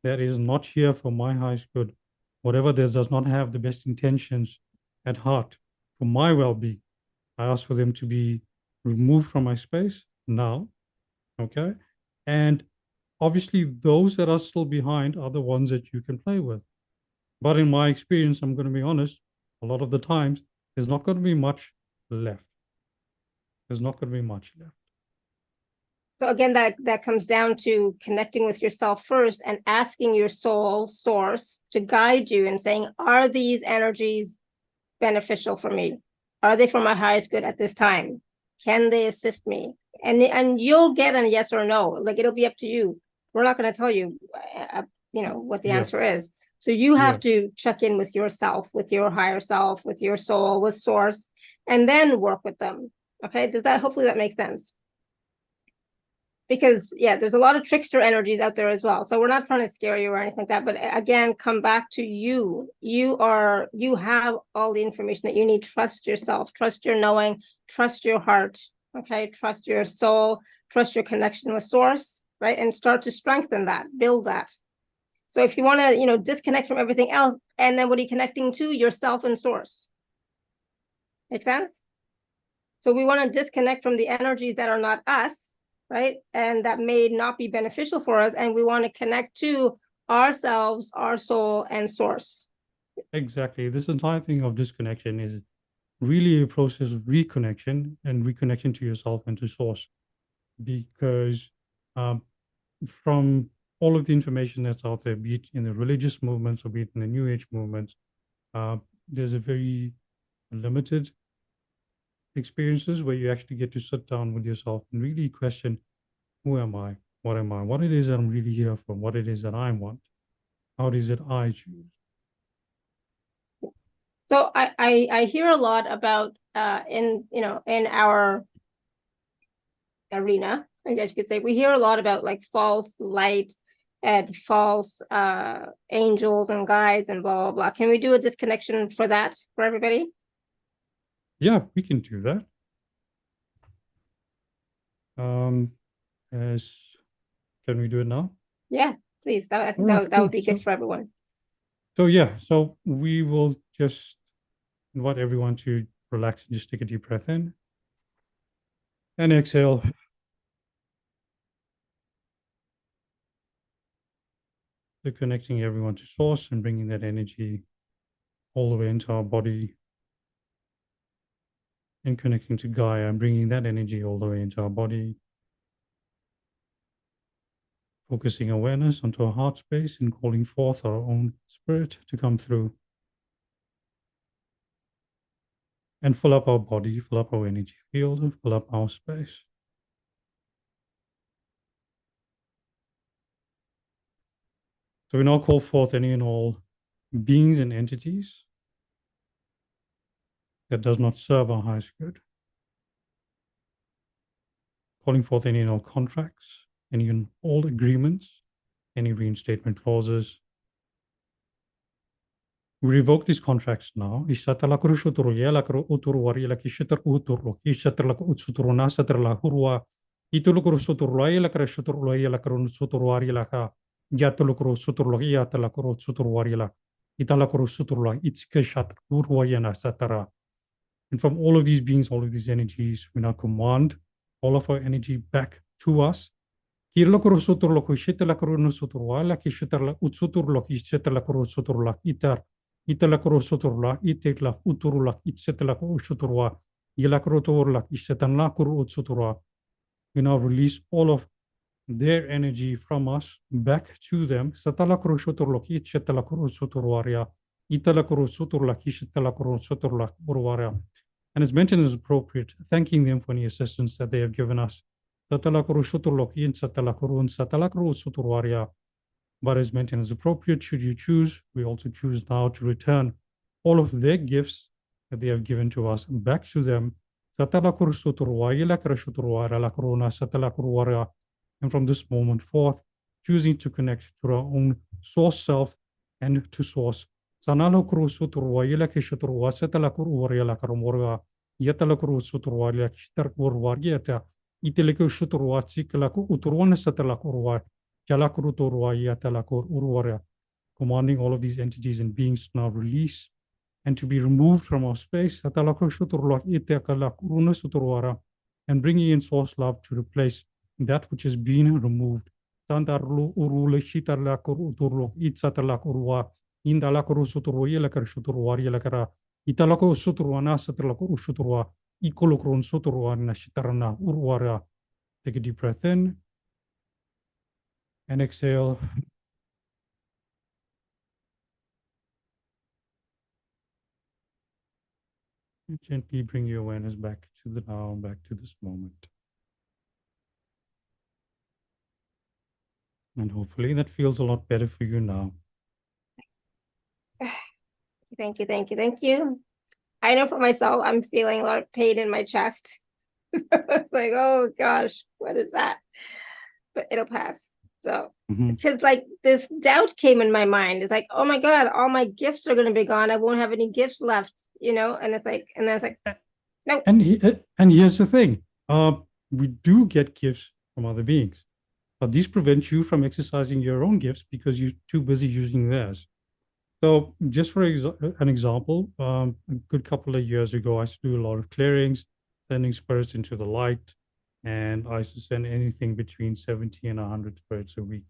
that is not here for my highest good. Whatever does not have the best intentions at heart for my well-being, I ask for them to be removed from my space now. Okay. And obviously, those that are still behind are the ones that you can play with. But in my experience, I'm going to be honest, a lot of the times, there's not going to be much left. There's not going to be much left. So again, that comes down to connecting with yourself first and asking your soul source to guide you and saying, are these energies beneficial for me? Are they for my highest good at this time? Can they assist me? And you'll get a yes or no. Like, it'll be up to you. We're not going to tell you, what the answer is. So you have to check in with yourself, with your higher self, with your soul, with source, and then work with them. Okay. Hopefully that makes sense? Because there's a lot of trickster energies out there as well. So we're not trying to scare you or anything like that. But again, come back to you. You have all the information that you need. Trust yourself, trust your knowing, trust your heart. Okay. Trust your soul, trust your connection with source, right? And start to strengthen that, build that. So if you want to, disconnect from everything else, and then what are you connecting to? Yourself and source. Make sense? So we want to disconnect from the energies that are not us, right? And that may not be beneficial for us. And we want to connect to ourselves, our soul, and source. Exactly. This entire thing of disconnection is really a process of reconnection, and reconnection to yourself and to source. Because from all of the information that's out there, be it in the religious movements or be it in the New Age movements, there's a very limited experiences where you actually get to sit down with yourself and really question, who am I? What am I? What it is that I'm really here for? What it is that I want? How it is that I choose? So I hear a lot about in our arena, I guess you could say, we hear a lot about like false light and false angels and guides and blah blah blah. Can we do a disconnection for that for everybody? Yeah, we can do that. As Can we do it now? Yeah, please. I think All right, that would cool. be good for everyone. So yeah, so we will just invite everyone to relax and just take a deep breath in and exhale. So connecting everyone to source and bringing that energy all the way into our body, and connecting to Gaia and bringing that energy all the way into our body. Focusing awareness onto our heart space and calling forth our own spirit to come through and fill up our body, fill up our energy field, fill up our space. So we now call forth any and all beings and entities that does not serve our highest good. Calling forth any and all contracts, any and all agreements, any reinstatement clauses. We revoke these contracts now. And from all of these beings, all of these energies, we now command all of our energy back to us. We now release all of their energy from us back to them. And as mentioned as appropriate, thanking them for any assistance that they have given us. But as mentioned as appropriate, should you choose, we also choose now to return all of their gifts that they have given to us back to them. And from this moment forth, choosing to connect to our own source self and to source. Commanding all of these entities and beings to now release and to be removed from our space, and bringing in source love to replace that which has been removed. Take a deep breath in and exhale. And gently bring your awareness back to the now, back to this moment. And hopefully that feels a lot better for you now. Thank you, thank you, thank you. I know for myself, I'm feeling a lot of pain in my chest. It's like, oh gosh, what is that? But it'll pass. So, because like this doubt came in my mind. It's like, oh my God, all my gifts are going to be gone. I won't have any gifts left, and it's like, and I was like, no. And here's the thing. We do get gifts from other beings, but these prevent you from exercising your own gifts because you're too busy using theirs. So just for an example, a good couple of years ago, I used to do a lot of clearings, sending spirits into the light, and I used to send anything between 70 and 100 spirits a week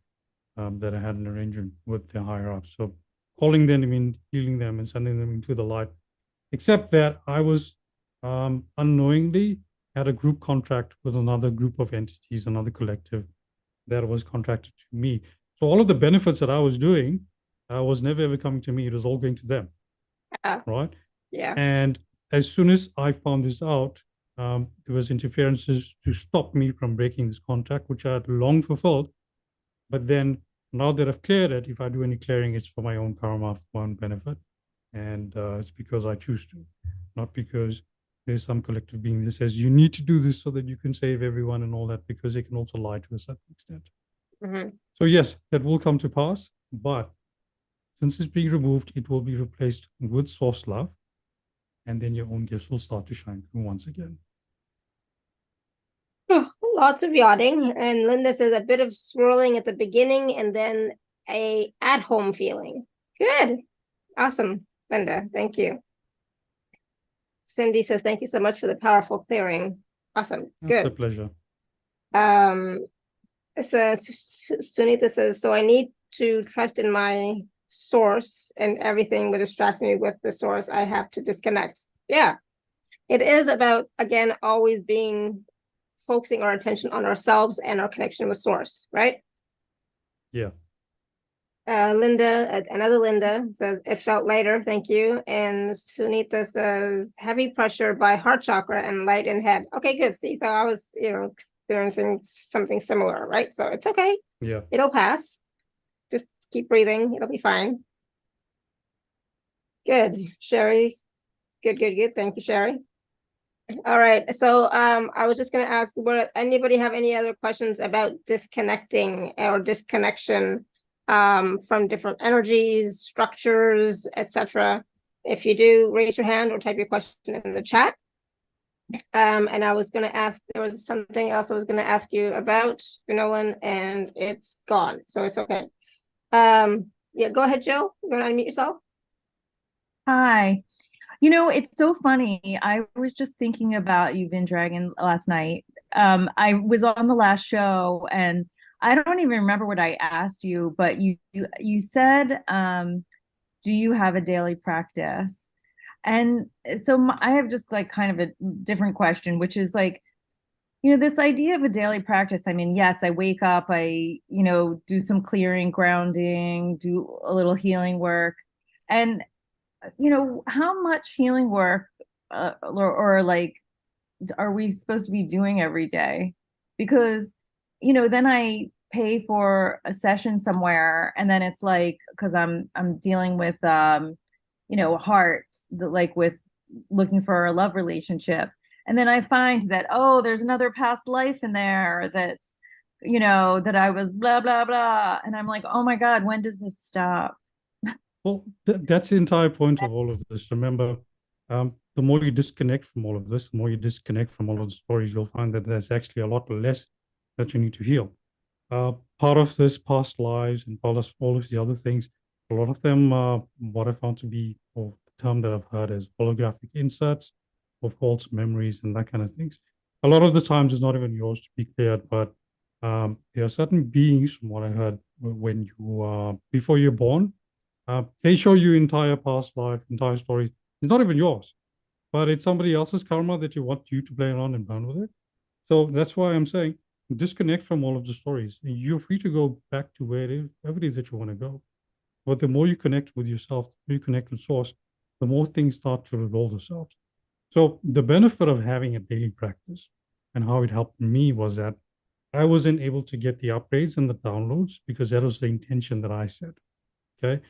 that I had an arrangement with the higher ups. So calling them in, healing them, and sending them into the light. Except that I was unknowingly had a group contract with another group of entities, another collective that was contracted to me. So all of the benefits that I was doing was never ever coming to me. It was all going to them. Right? Yeah. And as soon as I found this out, there was interferences to stop me from breaking this contract, which I had long fulfilled. But then now that I've cleared it, if I do any clearing, it's for my own karma, for my own benefit. And it's because I choose to, not because there's some collective being that says you need to do this so that you can save everyone and all that, because they can also lie to a certain extent. So yes, that will come to pass, but since it's being removed, it will be replaced with source love, and then your own gifts will start to shine through once again. Oh, Lots of yachting. And Linda says a bit of swirling at the beginning and then a at-home feeling. Good. Awesome, Linda. Thank you. Cindy says, thank you so much for the powerful clearing. Awesome. It's a Good. pleasure. Sunita says, so I need to trust in my source, and everything would distract me with the source. I have to disconnect. Yeah. It is about, again, always focusing our attention on ourselves and our connection with source, right? Yeah. Linda, another Linda says, it felt lighter, thank you. And Sunita says, heavy pressure by heart chakra and light in head. Okay, good. See, so I was, experiencing something similar, right? So it's okay. Yeah. It'll pass. Just keep breathing. It'll be fine. Good. Sherry. Good. Thank you, Sherry. All right. So I was just going to ask, anybody have any other questions about disconnecting or disconnection from different energies, structures, etc.? If you do, raise your hand or type your question in the chat. And I was going to ask, there was something else I was going to ask you about, Vinolan, and it's gone. So it's okay. Yeah, go ahead, Jill. You want to unmute yourself? Hi. It's so funny. I was just thinking about you, Vin Dragon, last night. I was on the last show, and I don't even remember what I asked you, but you said, do you have a daily practice? And so I have just like kind of a different question, which is like, this idea of a daily practice. I mean, yes, I wake up, I, do some clearing, grounding, do a little healing work. And how much healing work or like are we supposed to be doing every day? Because then I pay for a session somewhere, and then it's like, because I'm dealing with heart, like with looking for a love relationship, and then I find that, oh, there's another past life in there that's that I was blah blah blah, and I'm like, oh my God, when does this stop? Well, that's the entire point of all of this. Remember, the more you disconnect from all of this, the more you disconnect from all of the stories, you'll find that there's actually a lot less that you need to heal. Part of this past lives and part of all of the other things, a lot of them, what I found to be, or the term that I've heard is holographic inserts or false memories and that kind of things. A lot of the times it's not even yours to be cleared, but there are certain beings, from what I heard, when you, before you're born, they show you entire past life, entire stories. It's not even yours, but it's somebody else's karma that you want you to play around and burn with it. So that's why I'm saying disconnect from all of the stories. You're free to go back to wherever it is that you want to go. But the more you connect with yourself, the more you connect with source, the more things start to resolve themselves. So the benefit of having a daily practice and how it helped me was that I wasn't able to get the upgrades and the downloads because that was the intention that I set. Okay.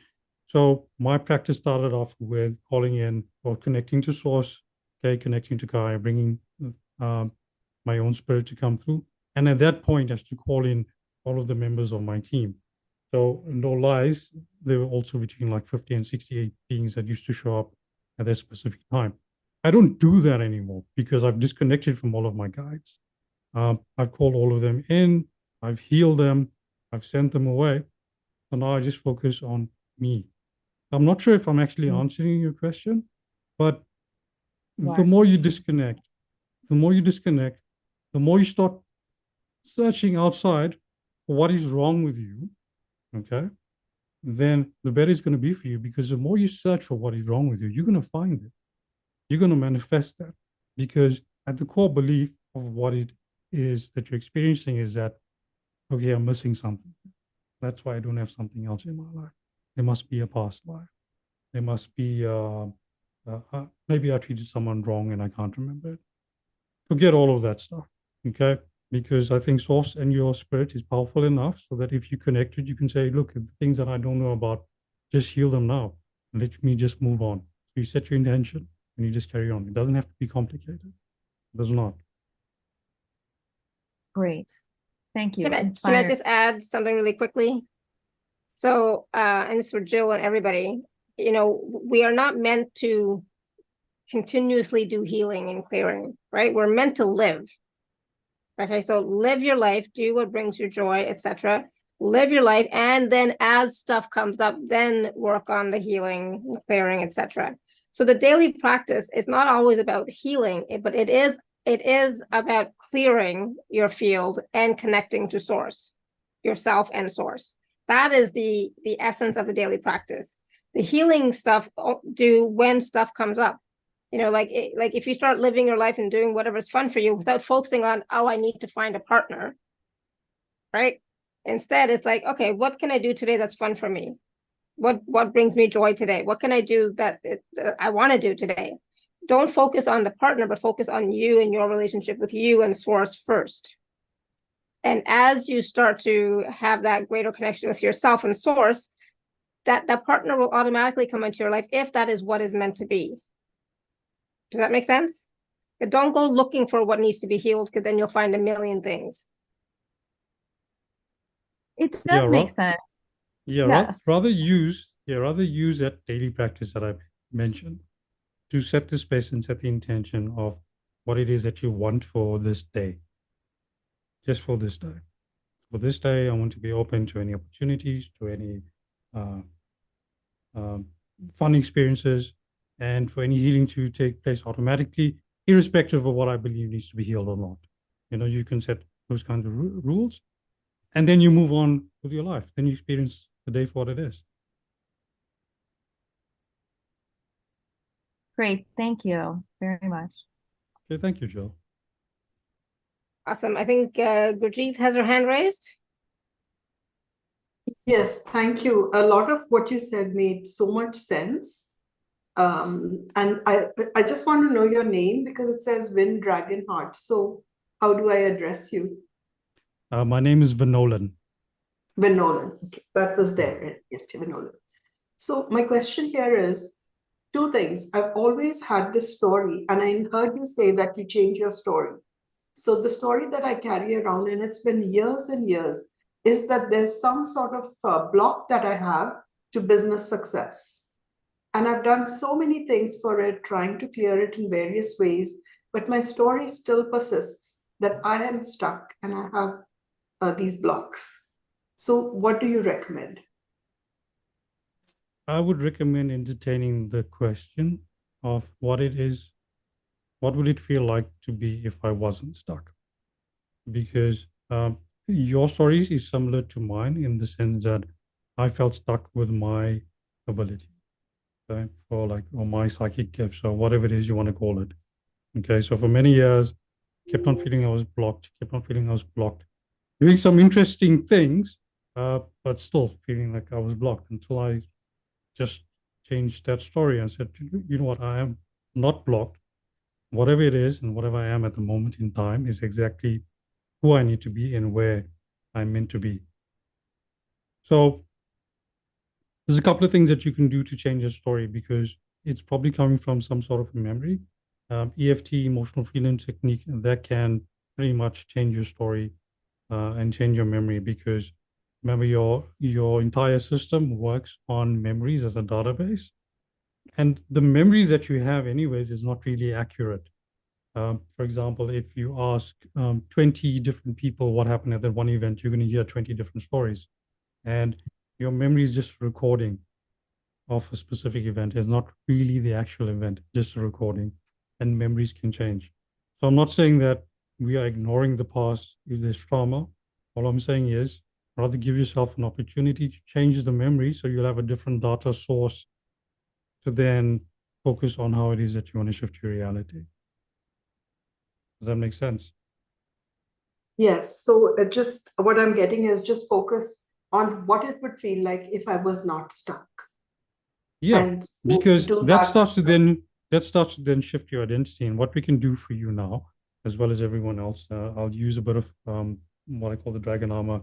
So my practice started off with calling in or connecting to source, okay, connecting to Gaia, bringing my own spirit to come through. And at that point, I had to call in all of the members of my team. So no lies, there were also between like 50 and 68 beings that used to show up at that specific time. I don't do that anymore because I've disconnected from all of my guides. I've called all of them in, I've healed them, I've sent them away. So now I just focus on me. I'm not sure if I'm actually answering your question, but the more you disconnect, the more you start searching outside for what is wrong with you, okay, then the better it's going to be for you, because the more you search for what is wrong with you, you're going to find it. You're going to manifest that, because at the core belief of what it is that you're experiencing is that, okay, I'm missing something. That's why I don't have something else in my life. There must be a past life. There must be, maybe I treated someone wrong and I can't remember it. Forget all of that stuff, okay? Because I think source and your spirit is powerful enough so that if you connect it, you can say, look, the things that I don't know about, just heal them now. And let me just move on. So you set your intention and you just carry on. It doesn't have to be complicated. It does not. Great. Thank you. Can I just add something really quickly? So, and this is for Jill and everybody, we are not meant to continuously do healing and clearing, right? We're meant to live, Okay, so live your life, do what brings you joy, etc. Live your life, and then as stuff comes up, then work on the healing, clearing, etc. So the daily practice is not always about healing, but it is about clearing your field and connecting to source, yourself and source. That is the essence of the daily practice. The healing stuff do when stuff comes up. You know, like if you start living your life and doing whatever's fun for you without focusing on, oh, I need to find a partner, right? Instead, it's like, okay, what can I do today that's fun for me? What brings me joy today? What can I do that I want to do today? Don't focus on the partner, but focus on you and your relationship with you and source first. And as you start to have that greater connection with yourself and source, that partner will automatically come into your life if that is what is meant to be. Does that make sense? But don't go looking for what needs to be healed, because then you'll find a million things. It does make sense. Yeah, Yes. rather use that daily practice that I've mentioned to set the space and set the intention of what it is that you want for this day. Just for this day. For this day, I want to be open to any opportunities, to any fun experiences, and for any healing to take place automatically, irrespective of what I believe needs to be healed or not. You know, you can set those kinds of rules, and then you move on with your life. Then you experience the day for what it is. Great. Thank you very much. Okay, thank you, Jill. Awesome. I think Gurjeet has her hand raised. Yes, thank you. A lot of what you said made so much sense. And I just want to know your name because it says Vin Dragon Heart. So how do I address you? My name is Vinolan. Vinolan. Okay, that was there. Yes, Vinolan. So my question here is two things. I've always had this story, and I heard you say that you change your story. So the story that I carry around, and it's been years and years, is that there's some sort of block that I have to business success. And I've done so many things for it, trying to clear it in various ways, but my story still persists that I am stuck and I have these blocks. So what do you recommend? I would recommend entertaining the question of what it is, what would it feel like to be if I wasn't stuck? Because your story is similar to mine in the sense that I felt stuck with my ability, okay, or my psychic gifts or whatever it is you want to call it. Okay, so for many years, kept on feeling I was blocked, doing some interesting things, but still feeling like I was blocked until I just changed that story and said, you know what, I am not blocked. Whatever it is and whatever I am at the moment in time is exactly who I need to be and where I'm meant to be. So there's a couple of things that you can do to change your story because it's probably coming from some sort of a memory. EFT, emotional freedom technique, that can pretty much change your story and change your memory because remember your entire system works on memories as a database. And the memories that you have anyways is not really accurate. For example, if you ask 20 different people what happened at that one event, you're going to hear 20 different stories. And your memory is just a recording of a specific event. It's not really the actual event, just a recording. And memories can change. So I'm not saying that we are ignoring the past if there's trauma. All I'm saying is rather give yourself an opportunity to change the memory so you'll have a different data source to then focus on how it is that you want to shift your reality. Does that make sense? Yes. So just what I'm getting is just focus on what it would feel like if I was not stuck. Yeah, and because do that starts to then shift your identity. And what we can do for you now, as well as everyone else, I'll use a bit of what I call the Dragon Armour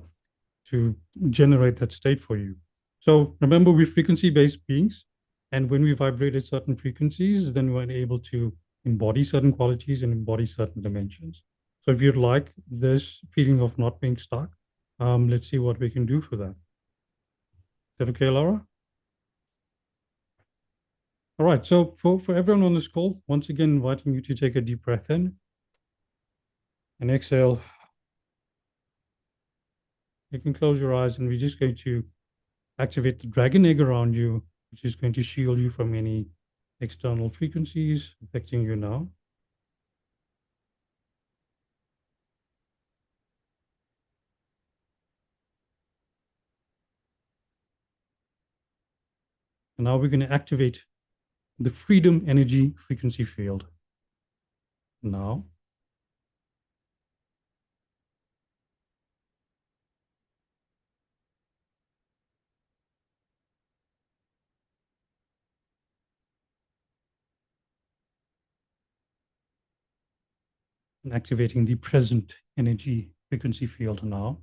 to generate that state for you. So remember, we're frequency-based beings. And when we vibrate at certain frequencies, then we're able to embody certain qualities and embody certain dimensions. So if you'd like this feeling of not being stuck, let's see what we can do for that. Is that okay, Laura? All right, so for everyone on this call, once again, inviting you to take a deep breath in and exhale You can close your eyes, and we're just going to activate the dragon egg around you, which is going to shield you from any external frequencies affecting you now. And now we're going to activate the freedom energy frequency field. Now. And activating the present energy frequency field now.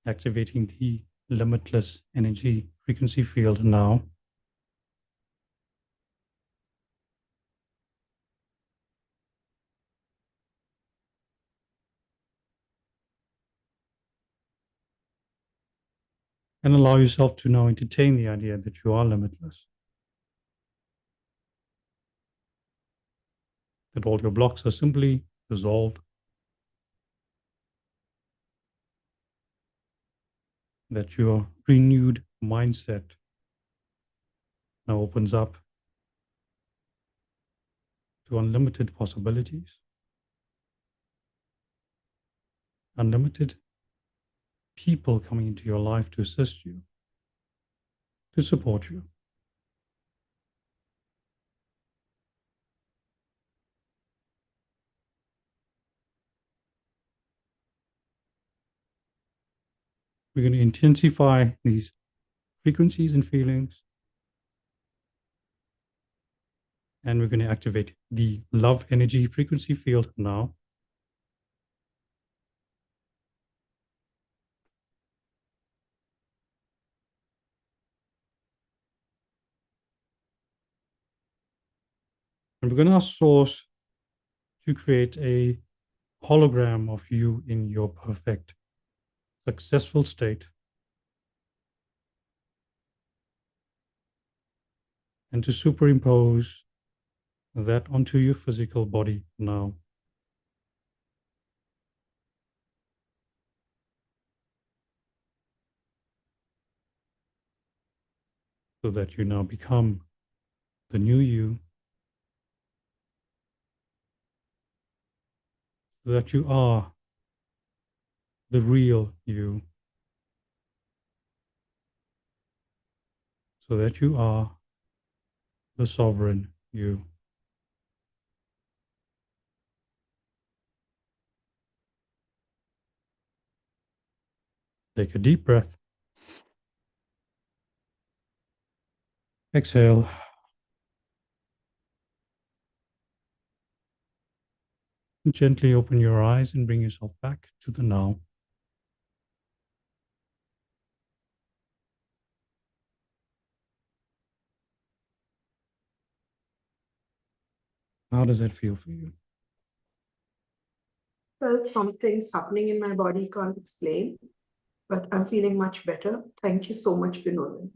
Activating the limitless energy frequency field now. And allow yourself to now entertain the idea that you are limitless. That all your blocks are simply dissolved. That your renewed mindset now opens up to unlimited possibilities. Unlimited people coming into your life to assist you, to support you. We're going to intensify these frequencies and feelings. And we're going to activate the love energy frequency field now. And we're going to ask Source to create a hologram of you in your perfect, successful state. And to superimpose that onto your physical body now. So that you now become the new you. So that you are the real you. So that you are the sovereign you. Take a deep breath. Exhale. And gently open your eyes and bring yourself back to the now. How does that feel for you? Well, something's happening in my body, can't explain, but I'm feeling much better. Thank you so much, Vinolan.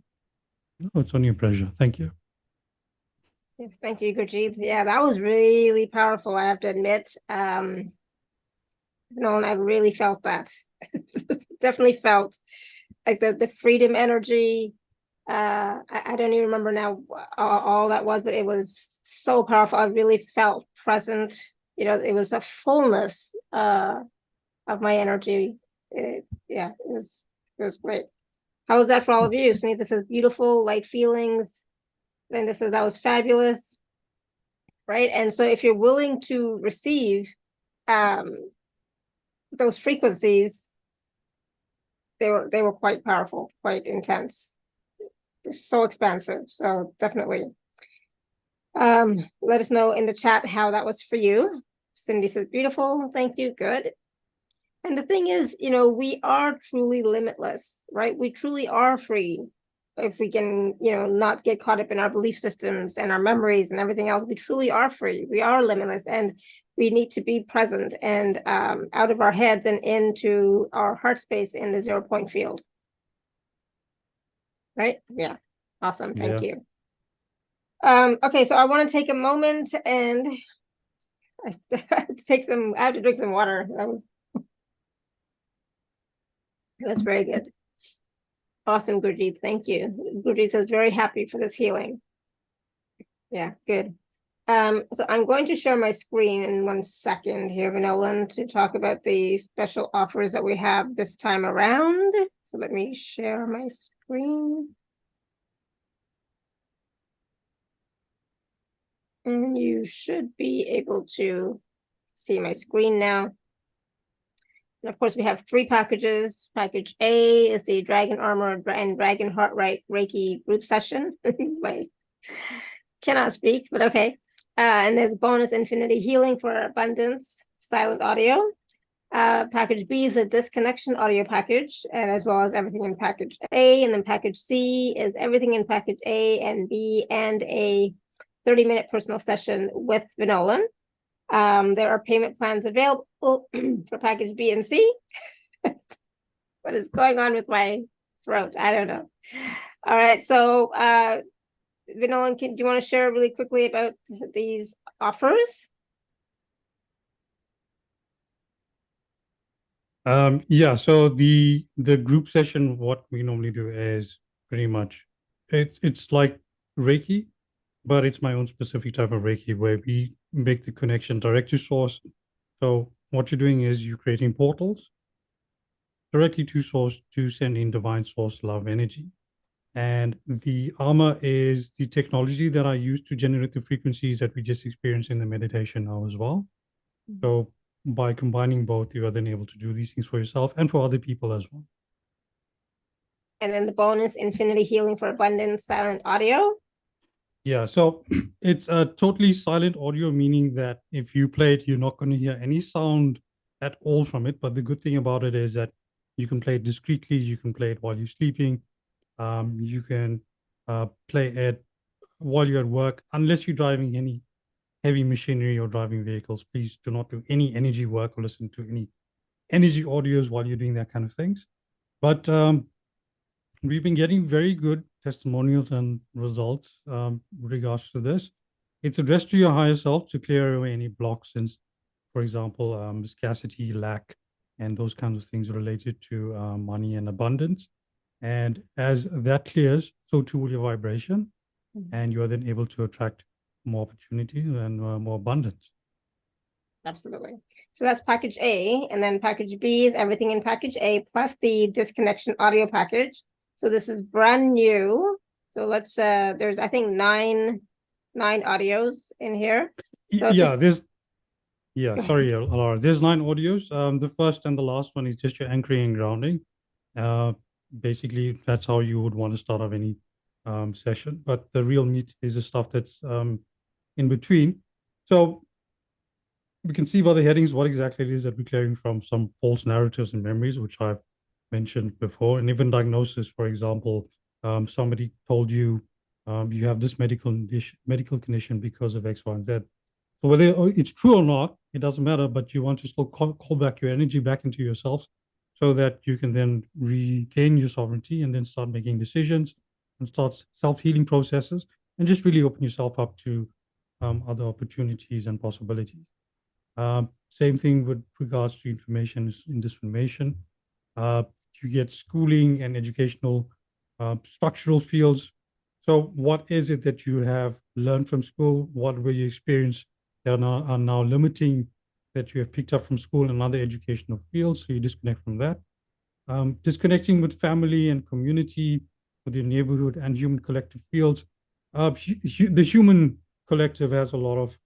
No, it's only a pleasure. Thank you. Yes, thank you, Gurjeet. Yeah, that was really powerful, I have to admit. Nolan, I really felt that. Definitely felt like the freedom energy. I don't even remember now all that was, but it was so powerful. I really felt present. You know, it was a fullness of my energy. Yeah, it was great. How was that for all of you? So this is beautiful, light feelings. Then this is that was fabulous, right? And so if you're willing to receive those frequencies, they were quite powerful, quite intense. They're so expansive. So definitely. Let us know in the chat how that was for you. Cindy says, beautiful. Thank you. Good. And the thing is, you know, we are truly limitless, right? We truly are free. If we can, you know, not get caught up in our belief systems and our memories and everything else, we truly are free. We are limitless, and we need to be present and out of our heads and into our heart space in the 0 point field. Right? Yeah. Awesome. Yeah. Thank you. Okay, so I want to take a moment and I have to drink some water. That was very good. Awesome, Gurjeet. Thank you. Gurjeet says very happy for this healing. Yeah, good. So I'm going to share my screen in 1 second here, Vinolan, to talk about the special offers that we have this time around. So let me share my screen. And you should be able to see my screen now. And of course, we have 3 packages. Package A is the Dragon Armour and Dragon Heart Reiki group session. Wait, cannot speak, but okay. And there's bonus infinity healing for abundance, silent audio. Package B is a disconnection audio package, and as well as everything in package A. And then package C is everything in package A and B and a 30-minute personal session with Vinolan. There are payment plans available for package B and C. What is going on with my throat? I don't know. All right, so Vinolan, do you want to share really quickly about these offers? Yeah, so the group session, what we normally do is pretty much it's like Reiki, but it's my own specific type of Reiki where we make the connection direct to source. So what you're doing is you're creating portals directly to source to send in divine source love energy. And the armor is the technology that I use to generate the frequencies that we just experienced in the meditation now as well. So by combining both, you are then able to do these things for yourself and for other people as well. And then the bonus infinity healing for abundance, silent audio. Yeah, so it's a totally silent audio, meaning that if you play it, you're not going to hear any sound at all from it. But the good thing about it is that you can play it discreetly. You can play it while you're sleeping. You can play it while you're at work, unless you're driving any heavy machinery or driving vehicles. Please do not do any energy work or listen to any energy audios while you're doing that kind of things. But we've been getting very good testimonials and results with regards to this. It's addressed to your higher self to clear away any blocks, since, for example, scarcity, lack, and those kinds of things related to money and abundance. And as that clears, so too will your vibration, and you are then able to attract more opportunities and more abundance. Absolutely. So that's package A, and then package B is everything in package A plus the disconnection audio package. So this is brand new. So let's there's I think nine audios in here. So yeah, sorry, Alara. There's 9 audios. The first and the last one is just your anchoring and grounding. Basically, that's how you would want to start off any session. But the real meat is the stuff that's in between. So we can see by the headings what exactly it is that we're clearing from some false narratives and memories, which I've mentioned before, and even diagnosis. For example, somebody told you you have this medical condition because of X, Y, and Z. So whether it's true or not, it doesn't matter, but you want to still call back your energy back into yourself so that you can then regain your sovereignty and then start making decisions and start self-healing processes and just really open yourself up to other opportunities and possibilities. Same thing with regards to information in disinformation. You get schooling and educational structural fields. So what is it that you have learned from school? What were your experience that are now limiting that you have picked up from school and other educational fields? So you disconnect from that. Disconnecting with family and community, with your neighborhood and human collective fields. The human collective has a lot of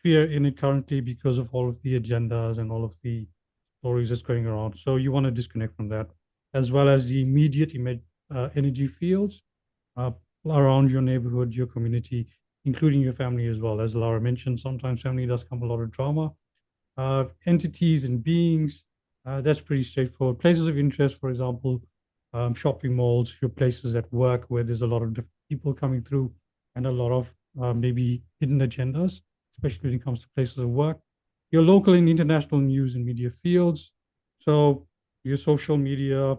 fear in it currently because of all of the agendas and all of the stories that's going around. So you want to disconnect from that, as well as the immediate energy fields around your neighborhood, your community, including your family as well. As Laura mentioned, sometimes family does come a lot of drama. Entities and beings, that's pretty straightforward. Places of interest, for example, shopping malls, your places at work where there's a lot of different people coming through and a lot of maybe hidden agendas, especially when it comes to places of work. Your local and international news and media fields. So your social media,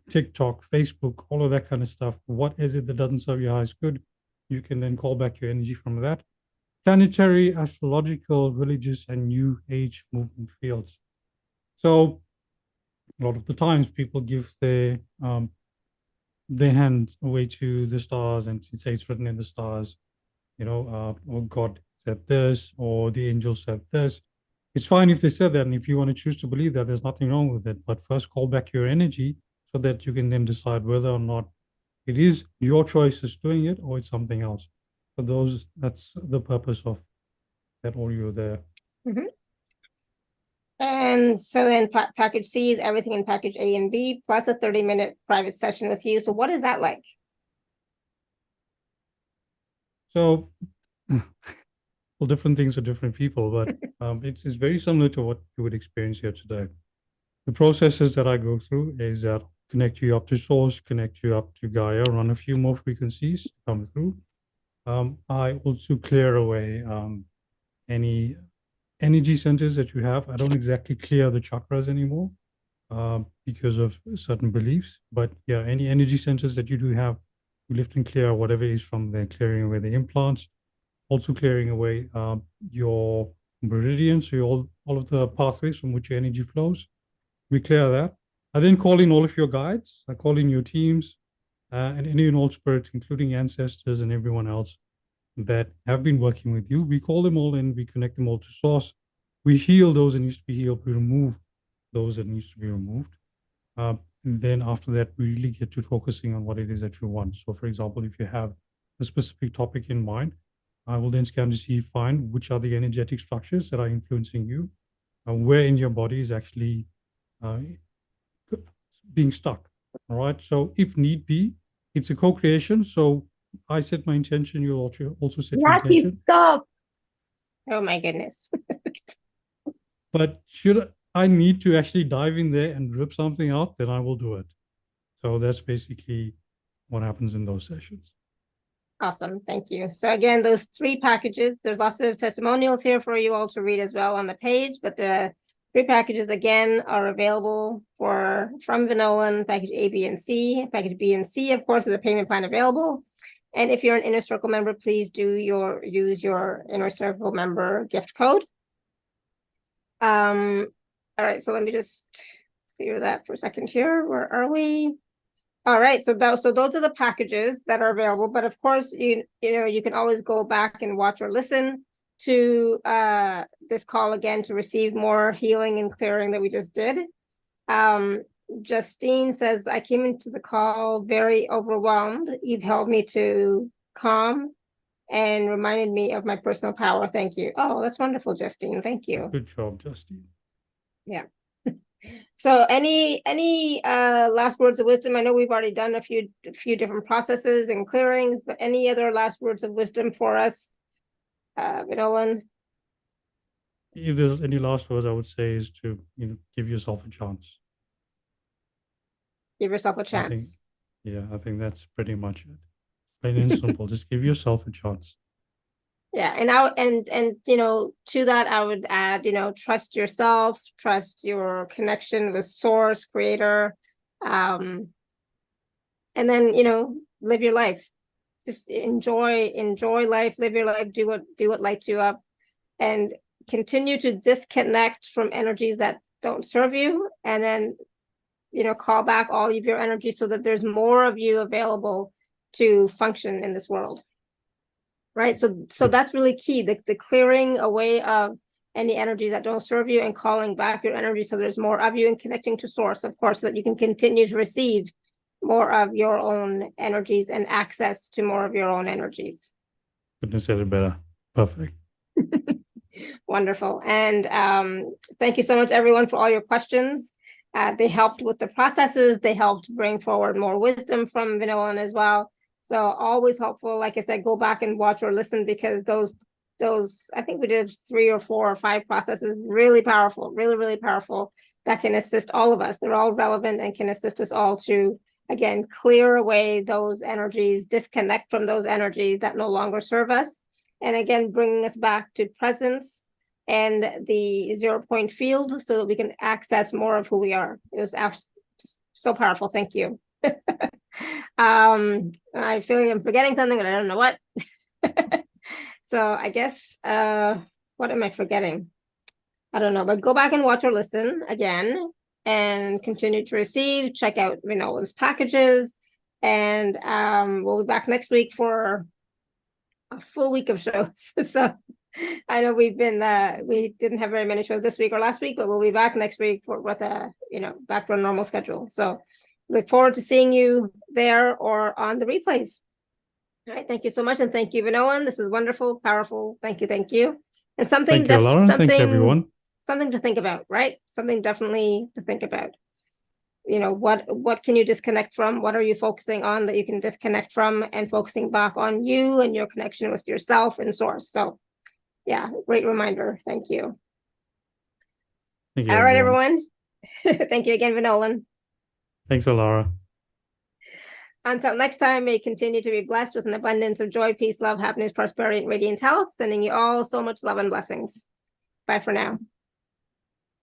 TikTok, Facebook, all of that kind of stuff. What is it that doesn't serve your highest good? You can then call back your energy from that. Planetary, astrological, religious, and new age movement fields. So a lot of the times people give their hand away to the stars and say it's written in the stars, or God said this, or the angel said this. It's fine if they said that, and if you want to choose to believe that, there's nothing wrong with it. But first, call back your energy so that you can then decide whether or not it is your choices doing it or it's something else. So that's the purpose of that audio there. Mhm. And so then package C is everything in package A and B plus a 30-minute private session with you. So what is that like? So, well, different things for different people, but it's very similar to what you would experience here today. The processes that I go through is that connect you up to source, connect you up to Gaia, run a few more frequencies, come through. I also clear away any energy centers that you have. I don't exactly clear the chakras anymore because of certain beliefs, but yeah, any energy centers that you do have, you lift and clear whatever is from there, clearing away the implants, also clearing away your meridians, so all of the pathways from which your energy flows. We clear that. I then call in all of your guides. I call in your teams and any and all spirits, including ancestors and everyone else that have been working with you. We call them all in, we connect them all to source. We heal those that needs to be healed. We remove those that needs to be removed. And then after that, we really get to focusing on what it is that you want. So for example, if you have a specific topic in mind, I will then scan to see, find which are the energetic structures that are influencing you, where in your body is actually being stuck. All right. So if need be, it's a co-creation. So I set my intention, you also set your intention. Stop. Oh my goodness. But should I need to actually dive in there and rip something out, then I will do it. So that's basically what happens in those sessions. Awesome. Thank you. So again, those 3 packages, there's lots of testimonials here for you all to read as well on the page, but the 3 packages again are available from Vinolan, package A, B, and C. Package B and C, of course, is a payment plan available. And if you're an Inner Circle member, please use your Inner Circle member gift code. All right, so let me just clear that for a second here. Where are we? All right, so those are the packages that are available. But of course, you can always go back and watch or listen to this call again to receive more healing and clearing that we just did. Justine says, I came into the call very overwhelmed. You've held me to calm and reminded me of my personal power. Thank you. Oh, that's wonderful, Justine. Thank you. Good job, Justine. Yeah. So any last words of wisdom? I know we've already done a few different processes and clearings, but any other last words of wisdom for us, Vinolan? If there's any last words, I would say is to give yourself a chance. Give yourself a chance. I think that's pretty much it. Plain and simple. Just give yourself a chance. Yeah, and to that I would add, trust yourself, trust your connection with source, creator, and then live your life. Just enjoy life, live your life, do what lights you up, and continue to disconnect from energies that don't serve you, and then call back all of your energy so that there's more of you available to function in this world. Right. So that's really key, the clearing away of any energy that don't serve you and calling back your energy so there's more of you, and connecting to source, of course, so that you can continue to receive more of your own energies and access to more of your own energies. Couldn't have said it better. Perfect. Wonderful. And thank you so much, everyone, for all your questions. They helped with the processes. They helped bring forward more wisdom from Vinolan as well. So always helpful. Like I said, go back and watch or listen, because those I think we did 3 or 4 or 5 processes, really powerful, really, really powerful, that can assist all of us. They're all relevant and can assist us all to, again, clear away those energies, disconnect from those energies that no longer serve us. And again, bringing us back to presence and the 0 point field so that we can access more of who we are. It was just so powerful. Thank you. I feel like I'm forgetting something, but I don't know what. So I guess, what am I forgetting? I don't know, but go back and watch or listen again and continue to receive. Check out Vinolan's packages. And we'll be back next week for a full week of shows. So I know we didn't have very many shows this week or last week, but we'll be back next week with a, back to a normal schedule. So look forward to seeing you there or on the replays. All right, thank you so much, and thank you, Vinolan. This is wonderful, powerful. Thank you, thank you. And something, Thank you, Laura. Thank you, everyone. Something to think about, right? Something definitely to think about. What can you disconnect from? What are you focusing on that you can disconnect from, and focusing back on you and your connection with yourself and source. So yeah, great reminder. Thank you. Thank you, All right, everyone. Thank you again, Vinolan. Thanks, Laura. Until next time, may you continue to be blessed with an abundance of joy, peace, love, happiness, prosperity, and radiant health. Sending you all so much love and blessings. Bye for now.